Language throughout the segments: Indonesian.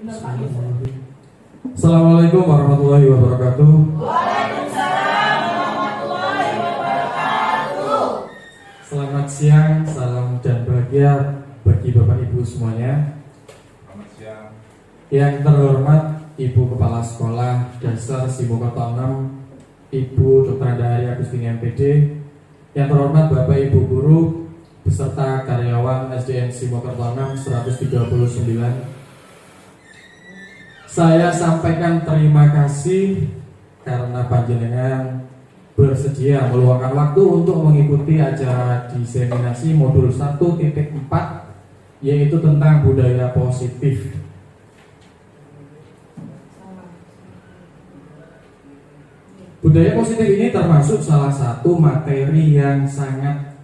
Assalamualaikum warahmatullahi wabarakatuh. Waalaikumsalam warahmatullahi wabarakatuh. Selamat siang, salam dan bahagia bagi Bapak Ibu semuanya. Selamat siang. Yang terhormat Ibu Kepala Sekolah Dasar Simokerto 6, Ibu Dr. Andahari Agustini MPD. Yang terhormat Bapak Ibu Guru beserta karyawan SDN Simokerto 6 139. Saya sampaikan terima kasih karena panjenengan bersedia meluangkan waktu untuk mengikuti acara diseminasi modul 1.4, yaitu tentang budaya positif. Budaya positif ini termasuk salah satu materi yang sangat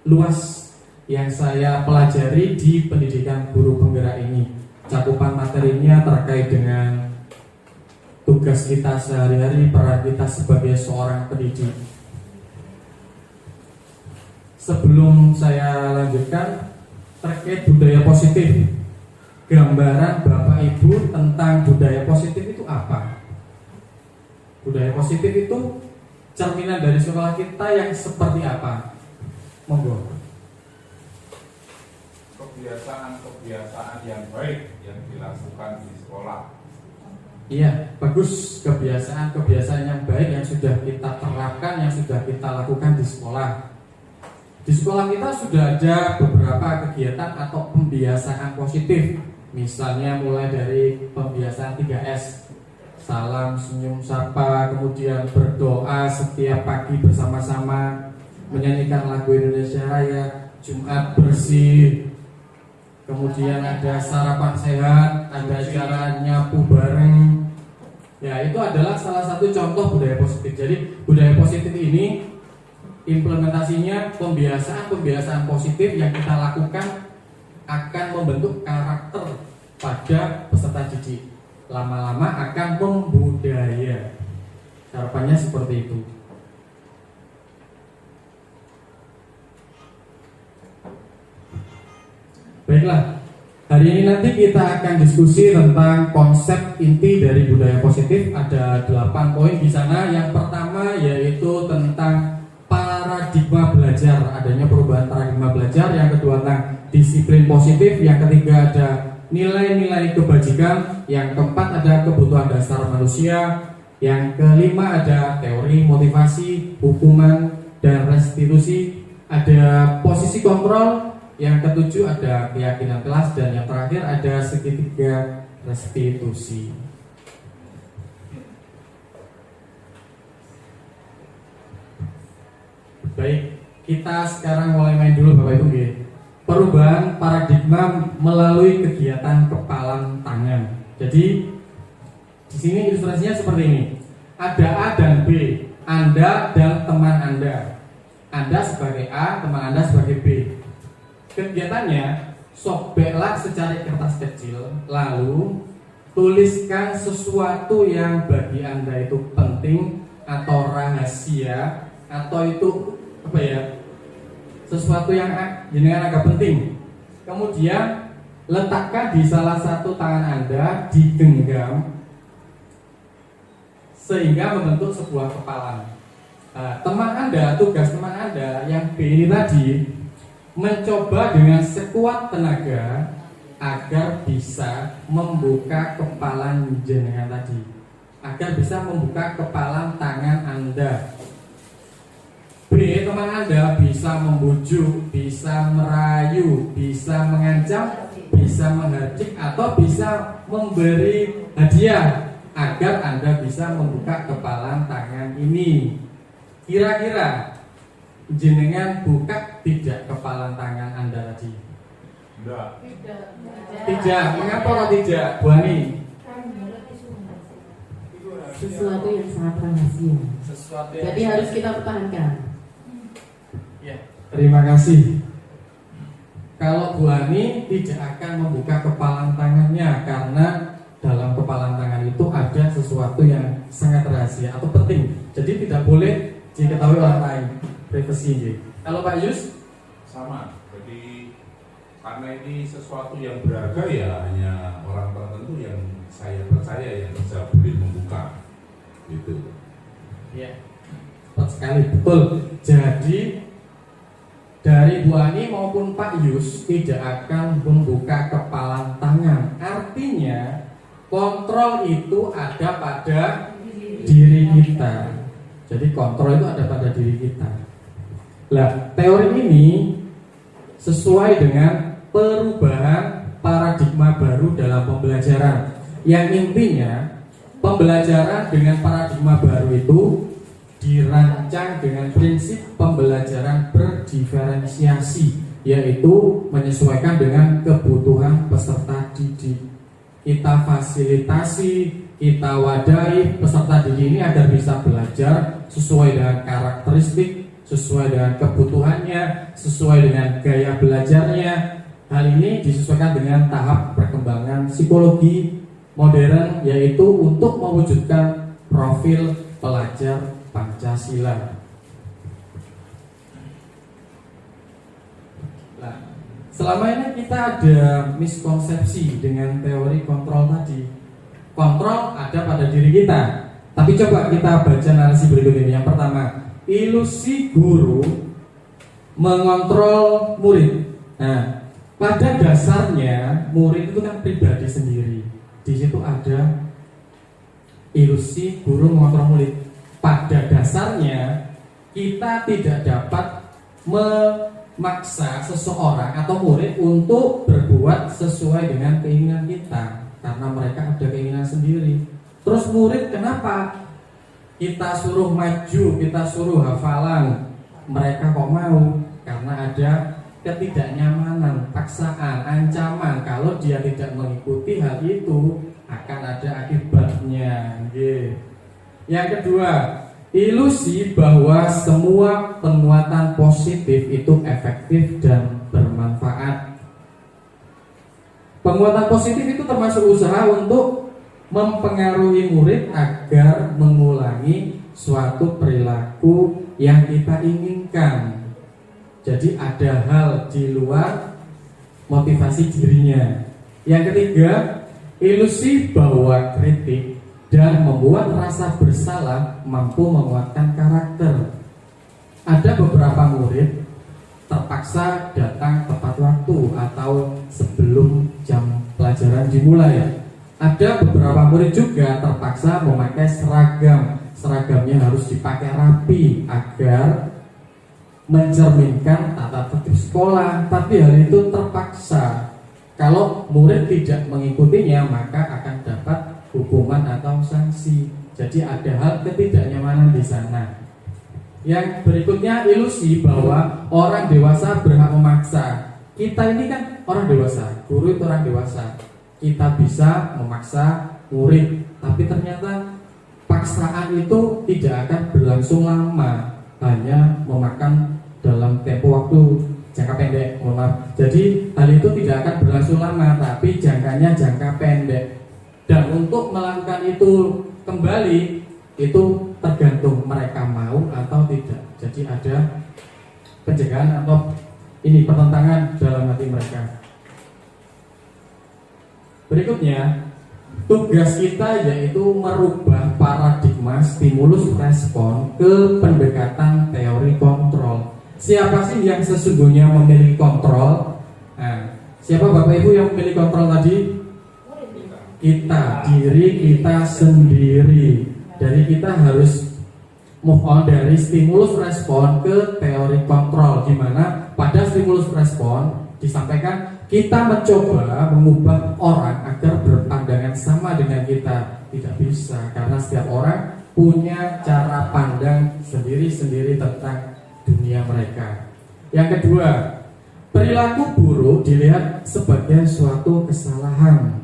luas yang saya pelajari di pendidikan guru penggerak ini. Cakupan materinya terkait dengan tugas kita sehari-hari, peran kita sebagai seorang pendidik. Sebelum saya lanjutkan terkait budaya positif, gambaran Bapak Ibu tentang budaya positif itu apa? Budaya positif itu cerminan dari sekolah kita yang seperti apa? Monggo. Kebiasaan-kebiasaan yang baik yang dilakukan di sekolah. Iya, bagus. Kebiasaan-kebiasaan yang baik yang sudah kita terapkan, yang sudah kita lakukan di sekolah. Di sekolah kita sudah ada beberapa kegiatan atau pembiasaan positif. Misalnya mulai dari pembiasaan 3S, salam, senyum, sapa, kemudian berdoa setiap pagi bersama-sama, menyanyikan lagu Indonesia Raya, Jumat bersih. Kemudian ada sarapan sehat, ada cara nyapu bareng. Ya, itu adalah salah satu contoh budaya positif. Jadi budaya positif ini implementasinya pembiasaan positif yang kita lakukan akan membentuk karakter pada peserta didik. Lama-lama akan membudaya. Harapannya seperti itu. Baiklah, hari ini nanti kita akan diskusi tentang konsep inti dari budaya positif. Ada 8 poin di sana. Yang pertama yaitu tentang paradigma belajar, adanya perubahan paradigma belajar. Yang kedua tentang disiplin positif. Yang ketiga ada nilai-nilai kebajikan. Yang keempat ada kebutuhan dasar manusia. Yang kelima ada teori motivasi, hukuman, dan restitusi. Ada posisi kontrol. Yang ketujuh ada keyakinan kelas, dan yang terakhir ada segitiga restitusi. Baik, kita sekarang mulai main dulu Bapak Ibu. Perubahan paradigma melalui kegiatan kepalan tangan. Jadi di sini ilustrasinya seperti ini. Ada A dan B, Anda dan teman Anda. Anda sebagai A, teman Anda sebagai B. Kegiatannya, sobeklah secari kertas kecil, lalu tuliskan sesuatu yang bagi Anda itu penting atau rahasia, atau itu apa ya, sesuatu yang jenengan agak penting. Kemudian letakkan di salah satu tangan Anda, digenggam sehingga membentuk sebuah kepalan. Teman Anda, tugas teman Anda yang B ini tadi mencoba dengan sekuat tenaga agar bisa membuka kepalan jenengan tadi, agar bisa membuka kepalan tangan Anda. B, teman Anda bisa membujuk, bisa merayu, bisa mengancam, bisa menghardik, atau bisa memberi hadiah agar Anda bisa membuka kepalan tangan ini. Kira-kira jenengan buka tidak kepalan tangan Anda tadi? Tidak. Mengapa kok tidak, Bu Ani? Sesuatu yang sangat rahasia. Jadi harus kita pertahankan. Ya, terima kasih. Kalau Bu Ani tidak akan membuka kepalan tangannya karena dalam kepalan tangan itu ada sesuatu yang sangat rahasia atau penting. Jadi tidak boleh diketahui orang lain. Privasi. Kalau Pak Yus? Sama. Jadi karena ini sesuatu yang berharga ya hanya orang tertentu tertentu yang saya percaya yang bisa boleh membuka gitu. Ya, tepat sekali, betul. Jadi dari Bu Ani maupun Pak Yus tidak akan membuka kepalan tangan. Artinya kontrol itu ada pada diri kita. Jadi kontrol itu ada pada diri kita. Nah, teori ini sesuai dengan perubahan paradigma baru dalam pembelajaran. Yang intinya pembelajaran dengan paradigma baru itu dirancang dengan prinsip pembelajaran berdiferensiasi, yaitu menyesuaikan dengan kebutuhan peserta didik. Kita fasilitasi, kita wadahi peserta didik ini agar bisa belajar sesuai dengan karakteristik, sesuai dengan kebutuhannya, sesuai dengan gaya belajarnya. Hal ini disesuaikan dengan tahap perkembangan psikologi modern, yaitu untuk mewujudkan profil pelajar Pancasila. Nah, selama ini kita ada miskonsepsi dengan teori kontrol tadi. Kontrol ada pada diri kita. Tapi coba kita baca narasi berikut ini. Yang pertama, ilusi guru mengontrol murid. Nah, pada dasarnya murid itu kan pribadi sendiri. Di situ ada ilusi guru mengontrol murid. Pada dasarnya kita tidak dapat memaksa seseorang atau murid untuk berbuat sesuai dengan keinginan kita, karena mereka ada keinginan sendiri. Terus murid kenapa kita suruh maju, kita suruh hafalan, mereka kok mau? Karena ada ketidaknyamanan, paksaan, ancaman. Kalau dia tidak mengikuti hal itu akan ada akibatnya. Yang kedua, ilusi bahwa semua penguatan positif itu efektif dan bermanfaat. Penguatan positif itu termasuk usaha untuk mempengaruhi murid agar mengulangi suatu perilaku yang kita inginkan. Jadi ada hal di luar motivasi dirinya. Yang ketiga, ilusi bahwa kritik dan membuat rasa bersalah mampu menguatkan karakter. Ada beberapa murid terpaksa datang tepat waktu atau sebelum jam pelajaran dimulai. Ada beberapa murid juga terpaksa memakai seragam. Seragamnya harus dipakai rapi agar mencerminkan tata tertib sekolah. Tapi hal itu terpaksa. Kalau murid tidak mengikutinya, maka akan dapat hukuman atau sanksi. Jadi ada hal ketidaknyamanan di sana. Yang berikutnya, ilusi bahwa orang dewasa berhak memaksa. Kita ini kan orang dewasa, guru itu orang dewasa. Kita bisa memaksa murid, tapi ternyata paksaan itu tidak akan berlangsung lama, hanya memakan dalam tempo waktu jangka pendek. Jadi hal itu tidak akan berlangsung lama, tapi jangkanya jangka pendek. Dan untuk melakukan itu kembali, itu tergantung mereka mau atau tidak. Jadi ada pencegahan atau ini pertentangan dalam hati mereka. Berikutnya, tugas kita yaitu merubah paradigma stimulus respon ke pendekatan teori kontrol. Siapa sih yang sesungguhnya memiliki kontrol? Nah, siapa Bapak Ibu yang memiliki kontrol tadi? Kita, diri kita sendiri. Jadi kita harus move on dari stimulus respon ke teori kontrol, di mana pada stimulus respon disampaikan kita mencoba mengubah orang agar berpandangan sama dengan kita. Tidak bisa, karena setiap orang punya cara pandang sendiri-sendiri tentang dunia mereka. Yang kedua, perilaku buruk dilihat sebagai suatu kesalahan.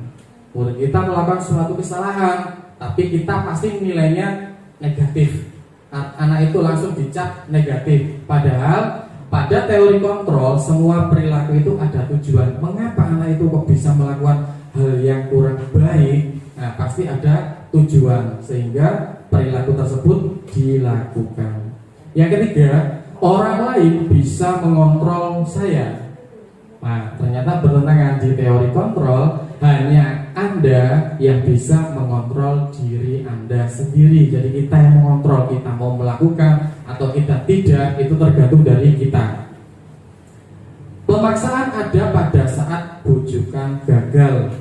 Murid kita melakukan suatu kesalahan, tapi kita pasti nilainya negatif. Anak itu langsung dicap negatif. Padahal pada teori kontrol semua perilaku itu ada tujuan. Mengapa anak itu kok bisa melakukan hal yang kurang baik? Nah, pasti ada tujuan sehingga perilaku tersebut dilakukan. Yang ketiga, orang lain bisa mengontrol saya. Nah, ternyata bertentangan. Di teori kontrol hanya Anda yang bisa mengontrol diri Anda sendiri. Jadi kita yang mengontrol, kita mau melakukan atau kita tidak, itu tergantung dari kita. Pemaksaan ada pada saat bujukan gagal.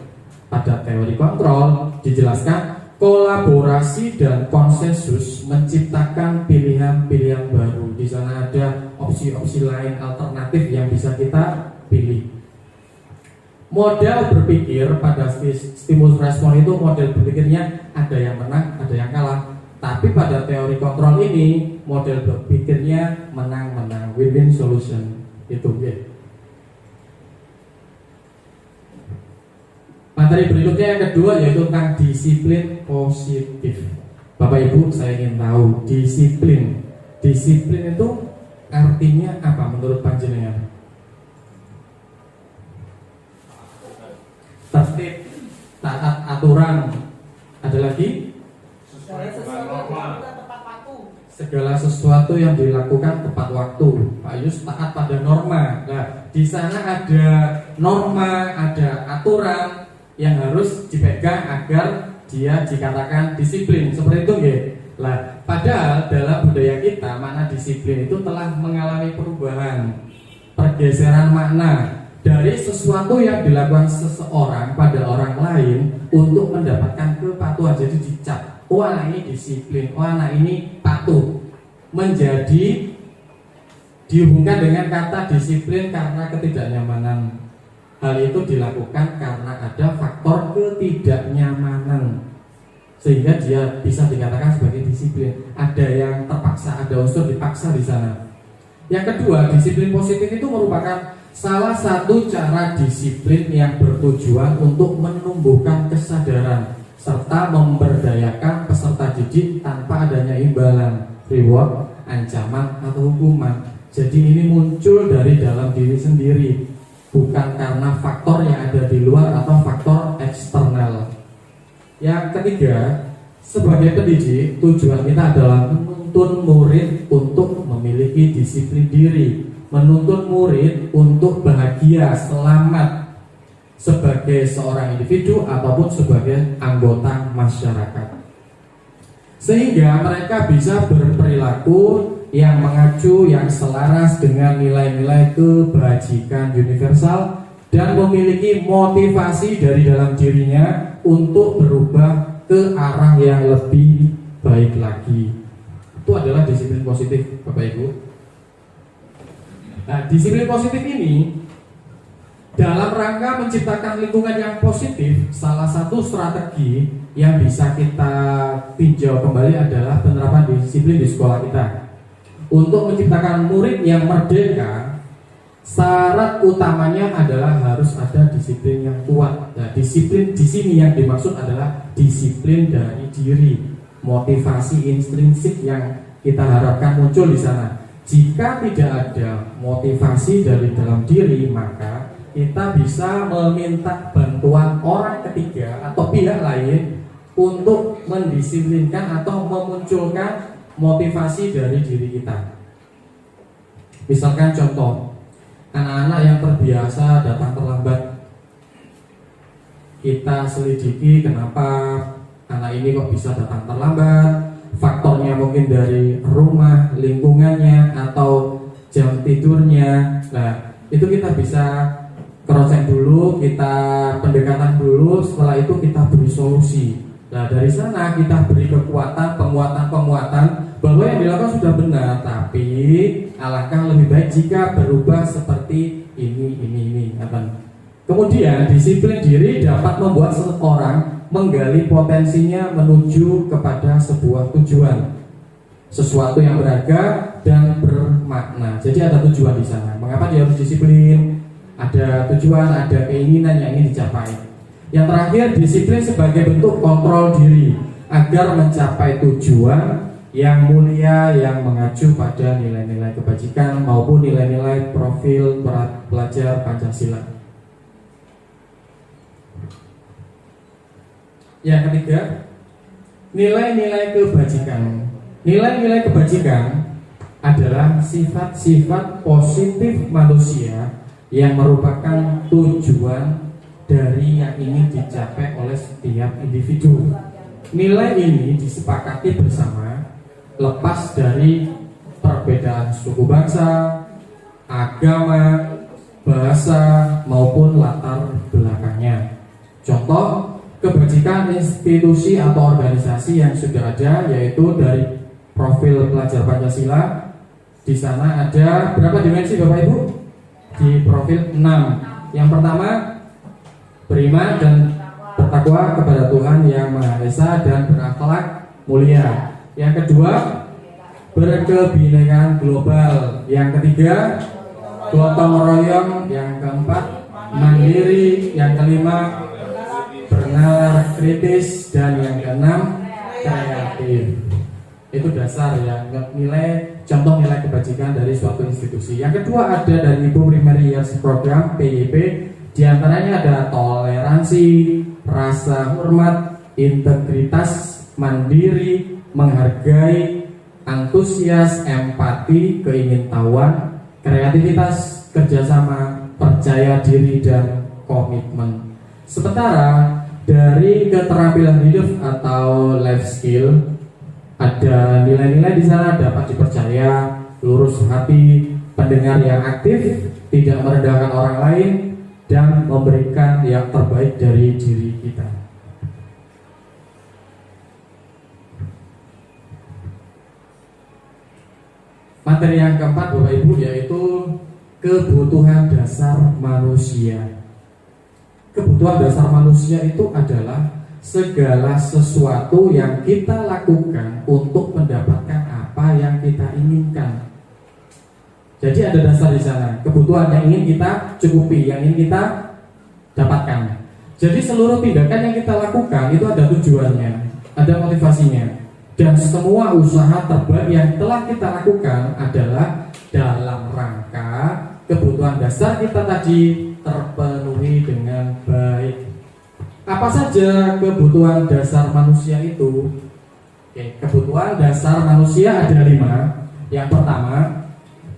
Pada teori kontrol dijelaskan kolaborasi dan konsensus menciptakan pilihan-pilihan baru. Di sana ada opsi-opsi lain alternatif yang bisa kita pilih. Model berpikir pada stimulus respon itu model berpikirnya ada yang menang, ada yang kalah. Tapi pada teori kontrol ini model berpikirnya menang-menang, win-win solution. Itu ya. Materi berikutnya yang kedua yaitu tentang disiplin positif. Bapak Ibu, saya ingin tahu disiplin. Disiplin itu artinya apa menurut panjenengan? Tertib, taat aturan. Ada lagi? Segala sesuatu yang dilakukan tepat waktu. Pak Yus taat pada norma. Nah, di sana ada norma, ada aturan yang harus dipegang agar dia dikatakan disiplin. Seperti itu nggih. Lah, padahal dalam budaya kita makna disiplin itu telah mengalami perubahan, pergeseran makna dari sesuatu yang dilakukan seseorang pada orang lain untuk mendapatkan kepatuhan. Jadi dicap, oh anak ini disiplin, oh anak ini patuh, menjadi dihubungkan dengan kata disiplin karena ketidaknyamanan. Hal itu dilakukan karena ada faktor ketidaknyamanan sehingga dia bisa dikatakan sebagai disiplin. Ada yang terpaksa, ada unsur dipaksa di sana. Yang kedua, disiplin positif itu merupakan salah satu cara disiplin yang bertujuan untuk menumbuhkan kesadaran serta memberdayakan peserta didik tanpa adanya imbalan, reward, ancaman atau hukuman. Jadi ini muncul dari dalam diri sendiri, bukan karena faktor yang ada di luar atau faktor eksternal. Yang ketiga, sebagai pendidik, tujuan kita adalah menuntun murid untuk memiliki disiplin diri, menuntun murid untuk bahagia, selamat sebagai seorang individu ataupun sebagai anggota masyarakat, sehingga mereka bisa berperilaku yang mengacu, yang selaras dengan nilai-nilai kebajikan universal dan memiliki motivasi dari dalam dirinya untuk berubah ke arah yang lebih baik lagi. Itu adalah disiplin positif, Bapak Ibu. Nah, disiplin positif ini dalam rangka menciptakan lingkungan yang positif, salah satu strategi yang bisa kita tinjau kembali adalah penerapan disiplin di sekolah kita. Untuk menciptakan murid yang merdeka, syarat utamanya adalah harus ada disiplin yang kuat. Nah, disiplin di sini yang dimaksud adalah disiplin dari diri, motivasi intrinsik yang kita harapkan muncul di sana. Jika tidak ada motivasi dari dalam diri, maka kita bisa meminta bantuan orang ketiga atau pihak lain untuk mendisiplinkan atau memunculkan motivasi dari diri kita. Misalkan contoh, anak-anak yang terbiasa datang terlambat, kita selidiki kenapa anak ini kok bisa datang terlambat. Faktornya mungkin dari rumah, lingkungannya, atau jam tidurnya. Nah, itu kita bisa cross-check dulu, kita pendekatan dulu, setelah itu kita beri solusi. Nah, dari sana kita beri kekuatan, penguatan bahwa yang dilakukan sudah benar, tapi alangkah lebih baik jika berubah seperti ini. Kemudian disiplin diri dapat membuat seseorang menggali potensinya menuju kepada sebuah tujuan, sesuatu yang berharga dan bermakna. Jadi ada tujuan di sana. Mengapa dia harus disiplin? Ada tujuan, ada keinginan yang ingin dicapai. Yang terakhir, disiplin sebagai bentuk kontrol diri agar mencapai tujuan yang mulia yang mengacu pada nilai-nilai kebajikan maupun nilai-nilai profil pelajar Pancasila. Yang ketiga, nilai-nilai kebajikan. Nilai-nilai kebajikan adalah sifat-sifat positif manusia yang merupakan tujuan dari yang ingin dicapai oleh setiap individu. Nilai ini disepakati bersama lepas dari perbedaan suku bangsa, agama, bahasa maupun latar belakangnya. Contoh kebajikan institusi atau organisasi yang sudah ada yaitu dari profil pelajar Pancasila. Di sana ada berapa dimensi Bapak Ibu? Di profil 6. Yang pertama, beriman dan bertakwa kepada Tuhan Yang Maha Esa dan berakhlak mulia. Yang kedua, berkebinekaan global. Yang ketiga, gotong royong. Yang keempat, mandiri. Yang kelima, bernalar kritis. Dan yang keenam, kreatif. Itu dasar ya, nilai, contoh nilai kebajikan dari suatu institusi. Yang kedua ada dari Ibu Primary Years Program PYP. Di antaranya ada toleransi, rasa hormat, integritas, mandiri, menghargai, antusias, empati, keingintahuan, kreativitas, kerjasama, percaya diri, dan komitmen. Sementara dari keterampilan hidup atau life skill ada nilai-nilai di sana dapat dipercaya, lurus hati, pendengar yang aktif, tidak merendahkan orang lain, dan memberikan yang terbaik dari diri kita. Materi yang keempat Bapak Ibu yaitu kebutuhan dasar manusia. Kebutuhan dasar manusia itu adalah segala sesuatu yang kita lakukan untuk mendapatkan apa yang kita inginkan. Jadi ada dasar di sana, kebutuhan yang ingin kita cukupi, yang ingin kita dapatkan. Jadi seluruh tindakan yang kita lakukan itu ada tujuannya, ada motivasinya. Dan semua usaha terbaik yang telah kita lakukan adalah dalam rangka kebutuhan dasar kita tadi terpenuhi dengan baik. Apa saja kebutuhan dasar manusia itu? Oke, kebutuhan dasar manusia ada 5. Yang pertama,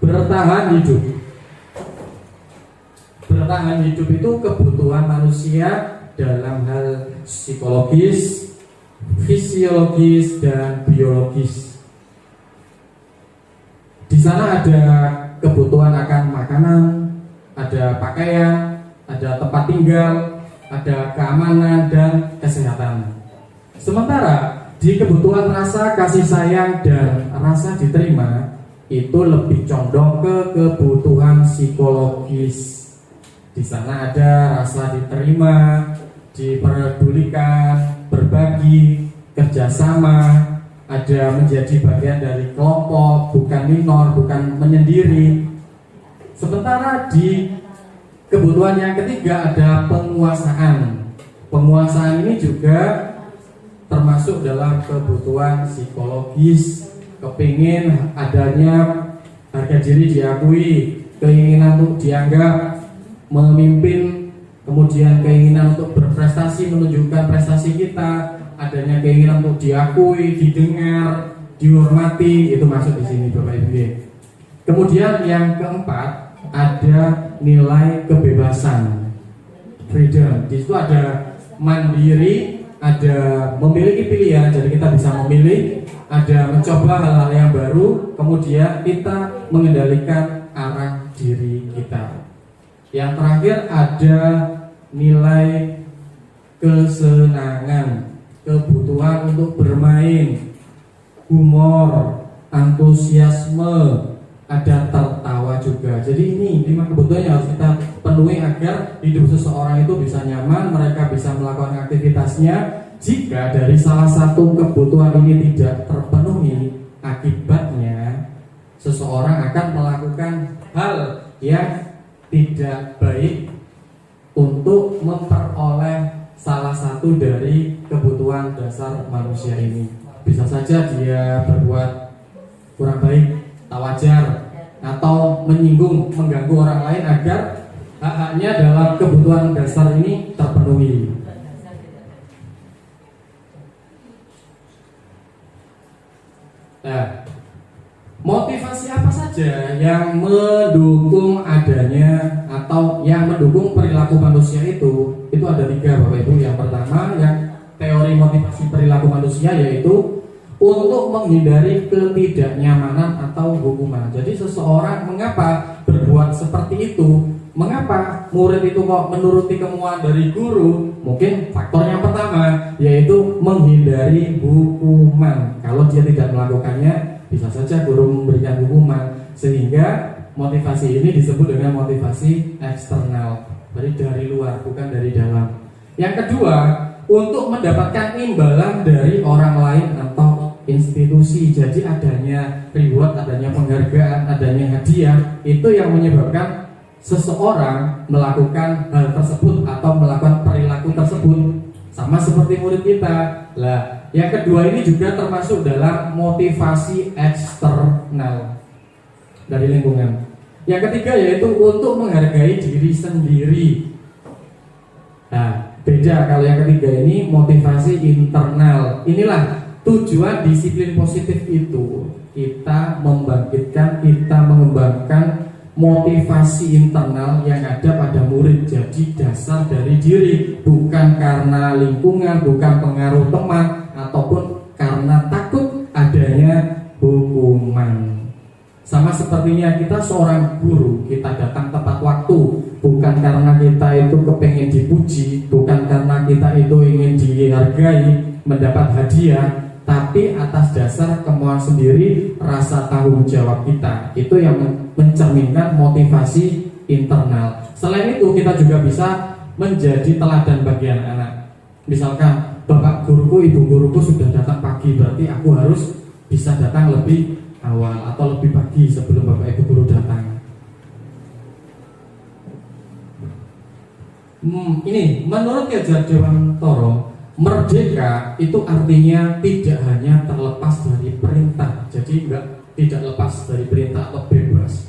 bertahan hidup. Bertahan hidup itu kebutuhan manusia dalam hal psikologis, fisiologis, dan biologis. Di sana ada kebutuhan akan makanan, ada pakaian, ada tempat tinggal, ada keamanan dan kesehatan. Sementara di kebutuhan rasa kasih sayang dan rasa diterima itu lebih condong ke kebutuhan psikologis. Di sana ada rasa diterima, diperdulikan, berbagi, kerjasama, ada menjadi bagian dari kelompok, bukan minor, bukan menyendiri. Sementara di kebutuhan yang ketiga ada penguasaan. Penguasaan ini juga termasuk dalam kebutuhan psikologis, kepingin adanya harga diri diakui, keinginan untuk dianggap memimpin, kemudian keinginan untuk berprestasi, menunjukkan prestasi kita, adanya keinginan untuk diakui, didengar, dihormati, itu masuk di sini Bapak Ibu. Kemudian yang keempat ada nilai kebebasan, freedom. Di situ ada mandiri, ada memiliki pilihan, jadi kita bisa memilih, ada mencoba hal-hal yang baru, kemudian kita mengendalikan arah diri kita. Yang terakhir ada nilai kesenangan, kebutuhan untuk bermain, humor, antusiasme, ada tertawa juga. Jadi ini 5 kebutuhan yang harus kita penuhi agar hidup seseorang itu bisa nyaman, mereka bisa melakukan aktivitasnya. Jika dari salah satu kebutuhan ini tidak terpenuhi, akibatnya seseorang akan melakukan hal yang tidak baik untuk memperoleh salah satu dari kebutuhan dasar manusia ini. Bisa saja dia berbuat kurang baik, tak wajar, atau menyinggung, mengganggu orang lain agar hak-haknya dalam kebutuhan dasar ini terpenuhi. Nah, motivasi apa saja yang mendukung adanya atau yang mendukung perilaku manusia itu itu ada 3 Bapak Ibu. Yang pertama yang teori motivasi perilaku manusia, yaitu untuk menghindari ketidaknyamanan atau hukuman. Jadi seseorang mengapa berbuat seperti itu? Mengapa murid itu kok menuruti kemauan dari guru? Mungkin faktor yang pertama yaitu menghindari hukuman. Kalau dia tidak melakukannya, bisa saja guru memberikan hukuman. Sehingga motivasi ini disebut dengan motivasi eksternal, dari luar, bukan dari dalam. Yang kedua, untuk mendapatkan imbalan dari orang lain atau institusi. Jadi adanya reward, adanya penghargaan, adanya hadiah, itu yang menyebabkan seseorang melakukan hal tersebut atau melakukan perilaku tersebut. Sama seperti murid kita. Lah, yang kedua ini juga termasuk dalam motivasi eksternal dari lingkungan. Yang ketiga yaitu untuk menghargai diri sendiri. Nah, beda kalau yang ketiga ini motivasi internal. Inilah tujuan disiplin positif itu. Kita membangkitkan, kita mengembangkan motivasi internal yang ada pada murid. Jadi dasar dari diri, bukan karena lingkungan, bukan pengaruh teman, ataupun karena takut adanya hukuman. Sama sepertinya kita seorang guru, kita datang tepat waktu, bukan karena kita itu kepengen dipuji, bukan karena kita itu ingin dihargai, mendapat hadiah, tapi atas dasar kemauan sendiri, rasa tanggung jawab kita. Itu yang mencerminkan motivasi internal. Selain itu kita juga bisa menjadi teladan bagi anak-anak. Misalkan bapak guruku, ibu guruku sudah datang pagi, berarti aku harus bisa datang lebih awal atau lebih pagi sebelum bapak ibu guru datang. Ini menurut Ki Hajar Dewantara, merdeka itu artinya tidak hanya terlepas dari perintah. Jadi tidak lepas dari perintah atau bebas.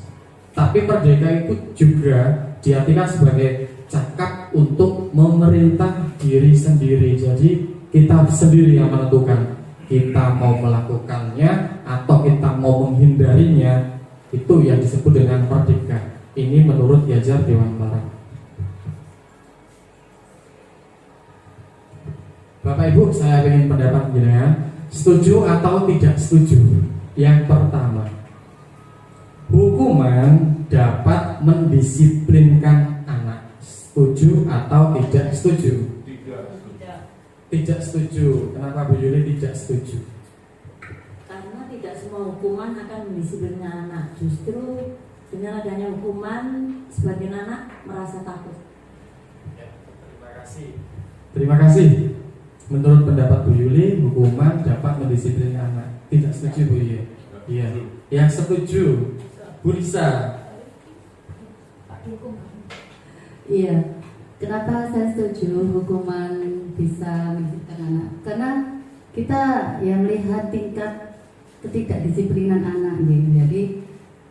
Tapi merdeka itu juga diartikan sebagai cakap untuk memerintah diri sendiri. Jadi kita sendiri yang menentukan kita mau melakukannya atau kita mau menghindarinya. Itu yang disebut dengan merdeka. Ini menurut Ki Hajar Dewantara. Bapak Ibu, saya ingin pendapat jenengan, setuju atau tidak setuju? Yang pertama, hukuman dapat mendisiplinkan anak. Setuju atau tidak setuju? Tidak setuju. Kenapa Bu Yuli tidak setuju? Karena tidak semua hukuman akan mendisiplinkan anak. Justru dengan adanya hukuman, sebagian anak merasa takut. Ya, terima kasih. Terima kasih. Menurut pendapat Bu Yuli, hukuman dapat mendisiplinkan anak. Tidak setuju Bu Yuli? Iya. Yang setuju Bu Lisa. Iya. Kenapa saya setuju hukuman bisa mendisiplinkan anak? Karena kita yang melihat tingkat ketidakdisiplinan anak, jadi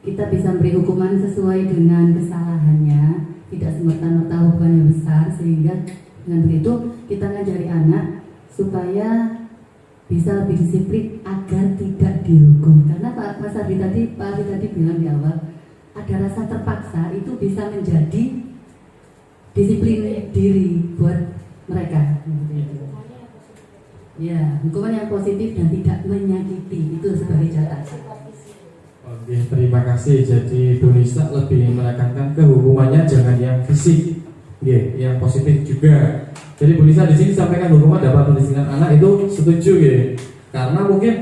kita bisa beri hukuman sesuai dengan kesalahannya, tidak semerta-merta hukuman yang besar, sehingga dengan begitu kita ngajari anak supaya bisa lebih disiplin agar tidak dihukum. Karena Pak Ardi tadi bilang di awal, ada rasa terpaksa itu bisa menjadi disiplin diri buat mereka. Ya, hukuman yang positif dan tidak menyakiti itu sebagai catatan. Oke, terima kasih. Jadi Bu Lisa lebih menekankan ke hukumannya jangan yang fisik, yang positif juga. Jadi Bu Lisa di sini sampaikan hukuman dapat mendisiplinkan anak, itu setuju ya? Karena mungkin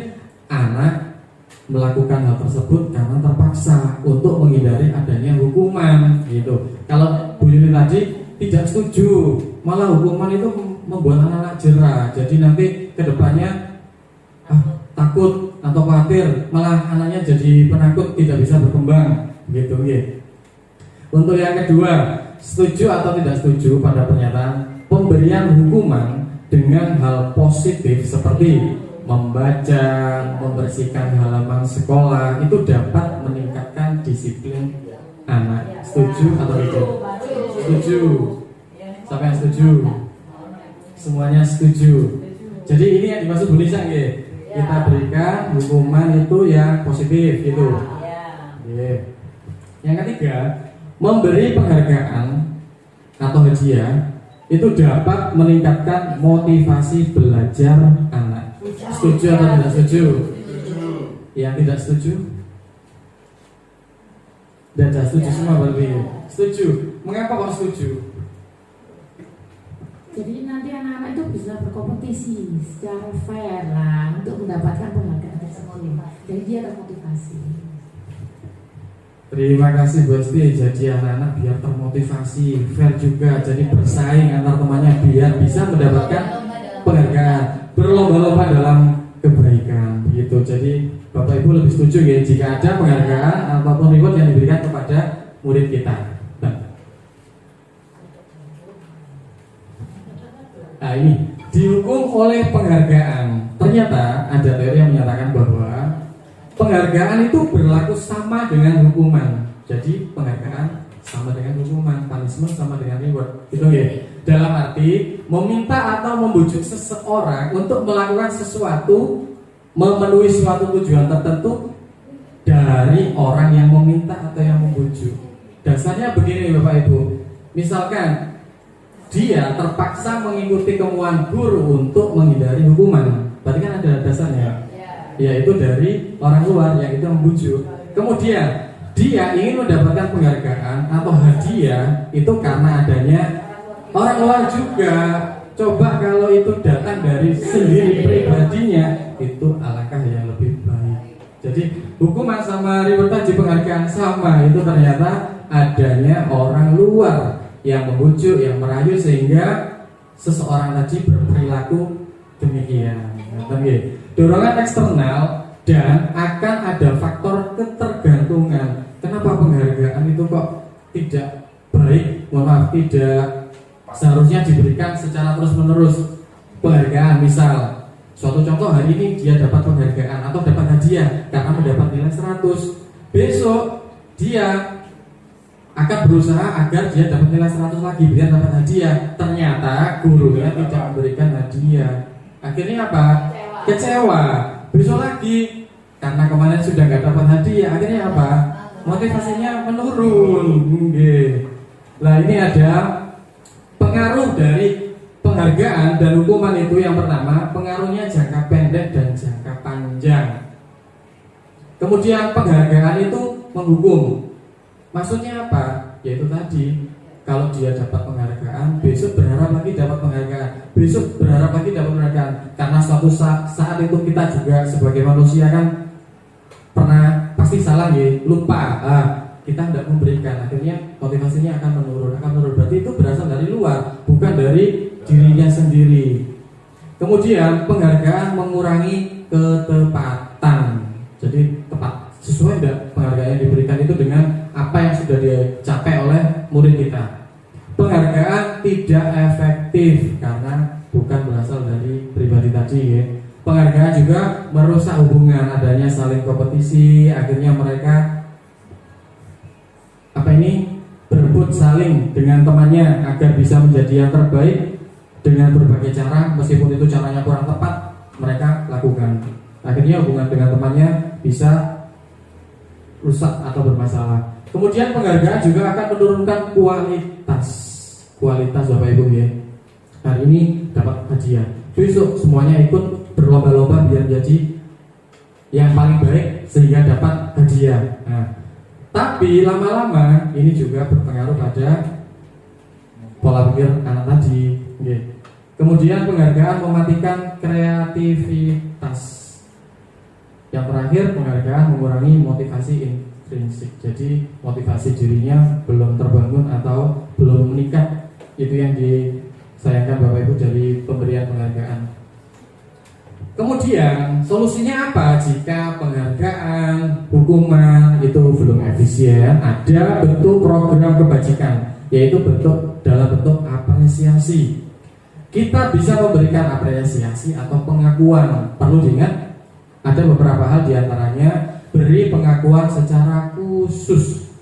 anak melakukan hal tersebut karena terpaksa untuk menghindari adanya hukuman gitu. Kalau Bu Yuli tadi tidak setuju, malah hukuman itu membuat anak-anak jerah. Jadi nanti kedepannya takut atau khawatir, malah anaknya jadi penakut, tidak bisa berkembang gitu ya. Untuk yang kedua, setuju atau tidak setuju pada pernyataan pemberian hukuman dengan hal positif seperti membaca, membersihkan halaman sekolah itu dapat meningkatkan disiplin anak. Setuju atau tidak? Setuju. Siapa yang setuju? Semuanya setuju. Jadi ini yang dimaksud Bu Lisa ya. Kita berikan hukuman itu yang positif gitu. Yang ketiga, memberi penghargaan atau hadiah itu dapat meningkatkan motivasi belajar anak. Setuju atau tidak setuju? Yang tidak setuju? Tidak setuju semua berarti. Setuju. Mengapa kok setuju? Jadi nanti anak-anak itu bisa berkompetisi secara fair lah untuk mendapatkan penghargaan tersebut. Jadi dia termotivasi. Terima kasih Bu Esti. Jadi anak-anak biar termotivasi, fair juga. Jadi bersaing antar temannya biar bisa mendapatkan penghargaan, berlomba-lomba dalam kebaikan. Begitu. Jadi Bapak Ibu lebih setuju ya jika ada penghargaan ataupun reward yang diberikan kepada murid kita. Nah ini dihukum oleh penghargaan. Ternyata ada teori yang menyatakan bahwa penghargaan itu berlaku sama dengan hukuman. Jadi penghargaan sama dengan hukuman, punishment sama dengan reward. Gitu ya. Dalam arti meminta atau membujuk seseorang untuk melakukan sesuatu, memenuhi suatu tujuan tertentu dari orang yang meminta atau yang membujuk. Dasarnya begini Bapak Ibu. Misalkan dia terpaksa mengikuti kemauan guru untuk menghindari hukuman. Berarti kan ada dasarnya. Yaitu dari orang luar yang itu membujuk. Kemudian dia ingin mendapatkan penghargaan atau hadiah itu karena adanya orang luar juga. Coba kalau itu datang dari sendiri pribadinya, itu alangkah yang lebih baik. Jadi hukuman sama reward tadi, penghargaan sama, itu ternyata adanya orang luar yang membujuk, yang merayu sehingga seseorang tadi berperilaku demikian. Dorongan eksternal dan akan ada faktor ketergantungan. Kenapa penghargaan itu kok tidak baik? Mohon maaf, tidak seharusnya diberikan secara terus-menerus. Penghargaan misal, suatu contoh hari ini dia dapat penghargaan atau dapat hadiah karena mendapat nilai 100. Besok dia akan berusaha agar dia dapat nilai 100 lagi biar dapat hadiah. Ternyata gurunya tidak memberikan hadiah. Akhirnya apa? Kecewa. Besok lagi karena kemarin sudah nggak dapat hadiah. Akhirnya apa? Motivasinya menurun. Nah ini ada pengaruh dari penghargaan dan hukuman itu. Yang pertama, pengaruhnya jangka pendek dan jangka panjang. Kemudian penghargaan itu menghukum. Maksudnya apa? Yaitu tadi, kalau dia dapat penghargaan, besok berharap lagi dapat penghargaan, besok berharap lagi dapat penghargaan. Karena suatu saat itu kita juga sebagai manusia kan pernah pasti salah ya, lupa. Kita tidak memberikan, akhirnya motivasinya akan menurun. Berarti itu berasal dari luar, bukan dari dirinya sendiri. Kemudian penghargaan mengurangi ketepatan. Jadi tepat, sesuai tidak penghargaan yang diberikan itu dengan apa yang sudah dicapai oleh murid kita. Penghargaan tidak efektif karena bukan berasal dari pribadi tadi ya. Penghargaan juga merusak hubungan, adanya saling kompetisi, akhirnya mereka berebut saling dengan temannya agar bisa menjadi yang terbaik dengan berbagai cara, meskipun itu caranya kurang tepat mereka lakukan. Akhirnya hubungan dengan temannya bisa rusak atau bermasalah. Kemudian penghargaan juga akan menurunkan kualitas Bapak Ibu ya. Hari ini dapat hadiah, besok semuanya ikut berlomba-lomba biar jadi yang paling baik sehingga dapat hadiah. Nah, tapi lama-lama ini juga berpengaruh pada pola pikir anak tadi. Kemudian penghargaan mematikan kreativitas. Yang terakhir, penghargaan mengurangi motivasi intrinsik. Jadi motivasi dirinya belum terbangun atau belum meningkat. Itu yang disayangkan Bapak Ibu dari pemberian penghargaan. Kemudian solusinya apa jika penghargaan, hukuman itu belum efisien? Ada bentuk program kebajikan, yaitu dalam bentuk apresiasi. Kita bisa memberikan apresiasi atau pengakuan. Perlu diingat, ada beberapa hal diantaranya beri pengakuan secara khusus.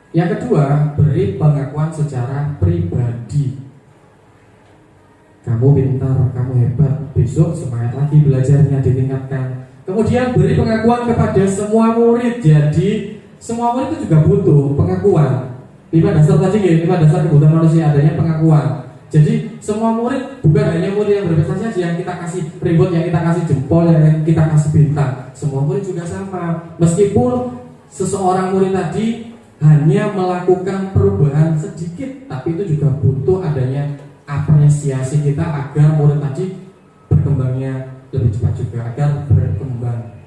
Yang kedua, beri pengakuan secara pribadi. Kamu pintar, kamu hebat, besok semangat lagi belajarnya, ditingkatkan. Kemudian beri pengakuan kepada semua murid. Jadi semua murid itu juga butuh pengakuan. 5 dasar tadi ya, 5 dasar kebutuhan manusia, adanya pengakuan. Jadi semua murid, bukan hanya murid yang berprestasi saja yang kita kasih reward, yang kita kasih jempol, yang kita kasih bintang. Semua murid juga sama. Meskipun seseorang murid tadi hanya melakukan perubahan sedikit, tapi itu juga butuh adanya apresiasi kita agar murid tadi berkembangnya lebih cepat juga, agar berkembang.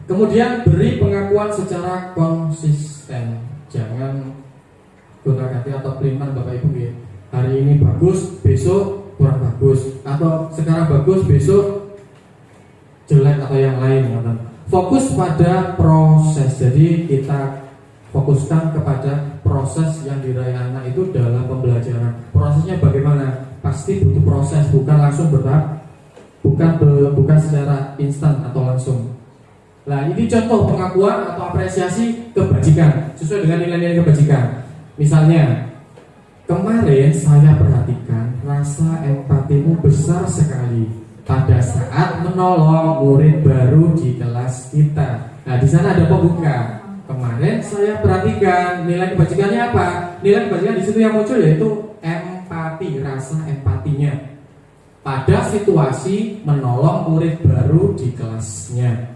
Kemudian beri pengakuan secara konsisten. Jangan gonta-ganti atau pelimpan Bapak Ibu ya. Hari ini bagus, besok kurang bagus, atau sekarang bagus, besok jelek atau yang lain. Fokus pada proses. Jadi kita fokuskan kepada proses yang diraih anak itu dalam pembelajaran. Prosesnya bagaimana? Pasti butuh proses, bukan langsung bertahap, bukan secara instan atau langsung. Nah, ini contoh pengakuan atau apresiasi kebajikan sesuai dengan nilai-nilai kebajikan. Misalnya, kemarin saya perhatikan rasa empatimu besar sekali pada saat menolong murid baru di kelas kita. Nah, di sana ada pembuka. Kemarin saya perhatikan nilai kebajikannya apa? Nilai kebajikan di situ yang muncul yaitu empati, rasa empatinya pada situasi menolong murid baru di kelasnya.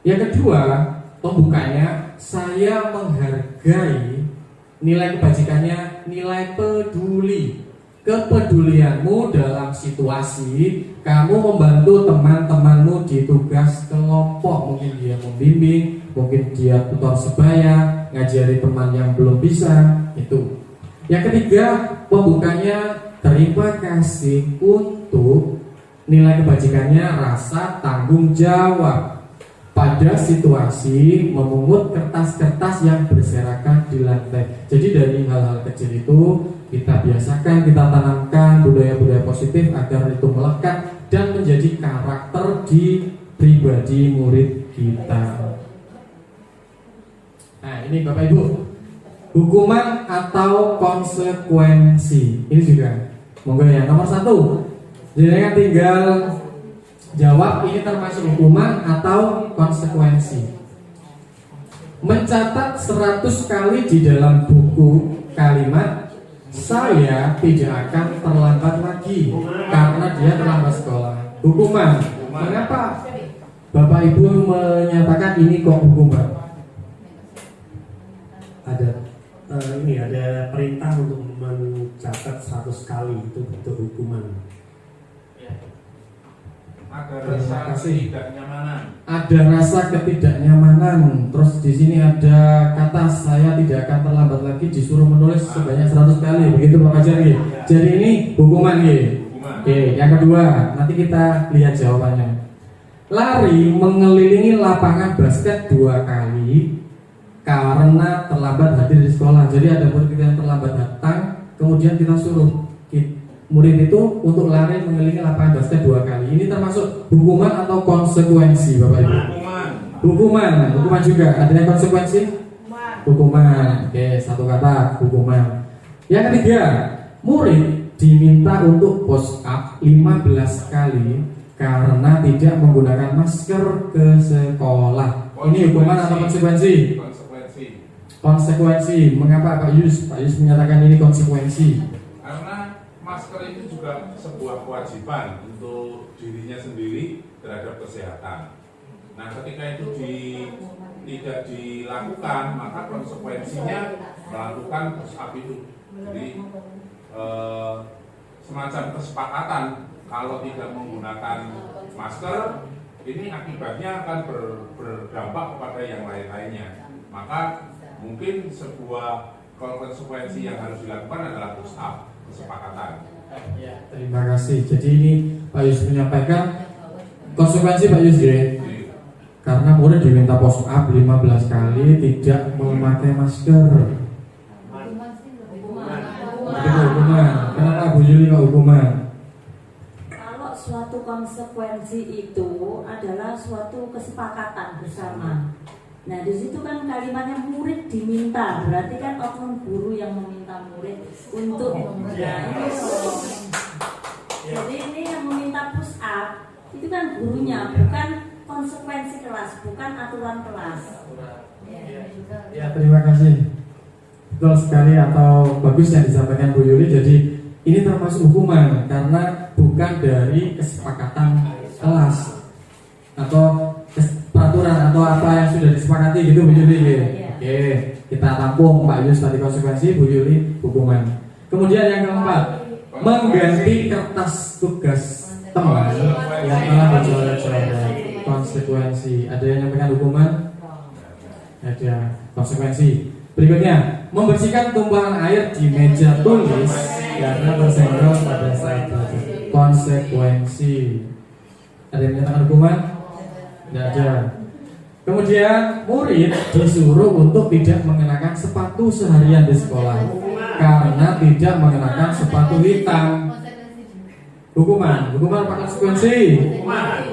Yang kedua, pembukanya, saya menghargai nilai kebajikannya, nilai peduli. Kepedulianmu dalam situasi kamu membantu teman-temanmu di tugas kelompok. Mungkin dia membimbing, mungkin dia tutor sebaya, ngajari teman yang belum bisa. Itu. Yang ketiga, pembukanya, terima kasih untuk nilai kebajikannya, rasa tanggung jawab pada situasi memungut kertas-kertas yang berserakan di lantai. Jadi dari hal-hal kecil itu kita biasakan, kita tanamkan budaya-budaya positif agar itu melekat dan menjadi karakter di pribadi murid kita. Nah, ini Bapak Ibu, hukuman atau konsekuensi. Ini juga monggo ya. Nomor 1, jadi tinggal jawab ini termasuk hukuman atau konsekuensi. Mencatat 100 kali di dalam buku kalimat saya tidak akan terlambat lagi karena dia terlambat sekolah. Hukuman. Mengapa Bapak Ibu menyatakan ini kok hukuman? Ada perintah untuk mencatat 100 kali, itu bentuk hukuman. Ada rasa ketidaknyamanan. Ada rasa ketidaknyamanan. Terus di sini ada kata saya tidak akan terlambat lagi, disuruh menulis sebanyak 100 kali. Begitu Pak Ajari. Jadi ini hukuman ya. Oke, yang kedua, nanti kita lihat jawabannya. Lari mengelilingi lapangan basket 2 kali karena terlambat hadir di sekolah. Jadi ada murid kita yang terlambat datang, kemudian kita suruh murid itu untuk lari mengelilingi lapangan basket 2 kali. Ini termasuk hukuman atau konsekuensi Bapak Ibu? Hukuman juga. Ada yang konsekuensi? Hukuman. Oke, satu kata, hukuman. Yang ketiga, murid diminta untuk push up 15 kali karena tidak menggunakan masker ke sekolah. Ini hukuman atau konsekuensi? Konsekuensi. Mengapa Pak Yus? Pak Yus menyatakan ini konsekuensi. Karena masker itu juga sebuah kewajiban untuk dirinya sendiri terhadap kesehatan. Nah, ketika itu tidak dilakukan, maka konsekuensinya melakukan push up itu. Jadi semacam kesepakatan kalau tidak menggunakan masker, ini akibatnya akan berdampak kepada yang lain-lainnya. Maka mungkin sebuah konsekuensi yang harus dilakukan adalah push up, kesepakatan. Ya, terima kasih. Jadi ini Pak Yus menyampaikan konsekuensi Pak Yus ya. Karena murid diminta push up 15 kali tidak memakai masker. Hukuman. Kenapa Bu Yuli kok hukuman? Kalau suatu konsekuensi itu adalah suatu kesepakatan bersama. Nah, di situ kan kalimatnya murid diminta, berarti kan oknum guru yang meminta murid untuk jadi ini yang meminta push up itu kan gurunya, bukan konsekuensi kelas, bukan aturan kelas. Ya, terima kasih. Betul sekali atau bagus yang disampaikan Bu Yuli. Jadi ini termasuk hukuman karena bukan dari kesepakatan kelas atau peraturan atau apa yang sudah disepakati gitu Bu Yuli. Oke, kita tampung Pak Yus tadi konsekuensi, Bu Yuli hukuman. Kemudian yang keempat, mengganti kertas tugas teman yang telah dicoret-coret. Konsekuensi. Ada yang menyampaikan hukuman? Ada. Konsekuensi. Berikutnya, membersihkan tumpahan air di meja tulis karena tersenggol pada saat belajar. Konsekuensi. Ada yang menyatakan hukuman? Tidak ada. Kemudian murid disuruh untuk tidak mengenakan sepatu seharian di sekolah karena tidak mengenakan sepatu hitam. Hukuman apa konsekuensi? Hukuman.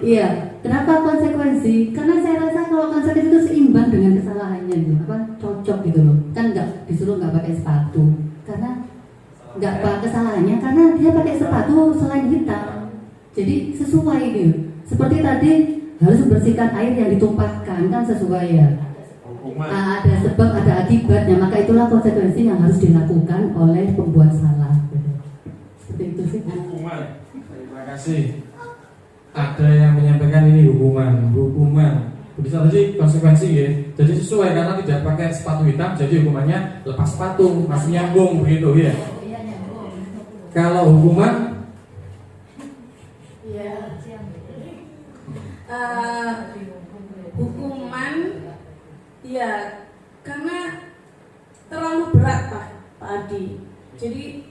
Iya, kenapa konsekuensi? Karena saya rasa kalau konsekuensi itu seimbang dengan kesalahannya gitu, cocok gitu loh. Kan disuruh nggak pakai sepatu, karena nggak apa kesalahannya, karena dia pakai sepatu selain hitam. Jadi sesuai gitu. Seperti tadi harus membersihkan air yang ditumpahkan, kan sesuai ya. Ada sebab, ada akibatnya, maka itulah konsekuensi yang harus dilakukan oleh pembuat salah. Seperti itu sih. Hukuman. Terima kasih. Ada yang menyampaikan ini hukuman. Bisa tadi konsekuensi ya. Jadi sesuai karena tidak pakai sepatu hitam, jadi hukumannya lepas sepatu, masih nyambung begitu ya. Kalau hukuman, hukuman ya karena terlalu berat Pak Adi. Jadi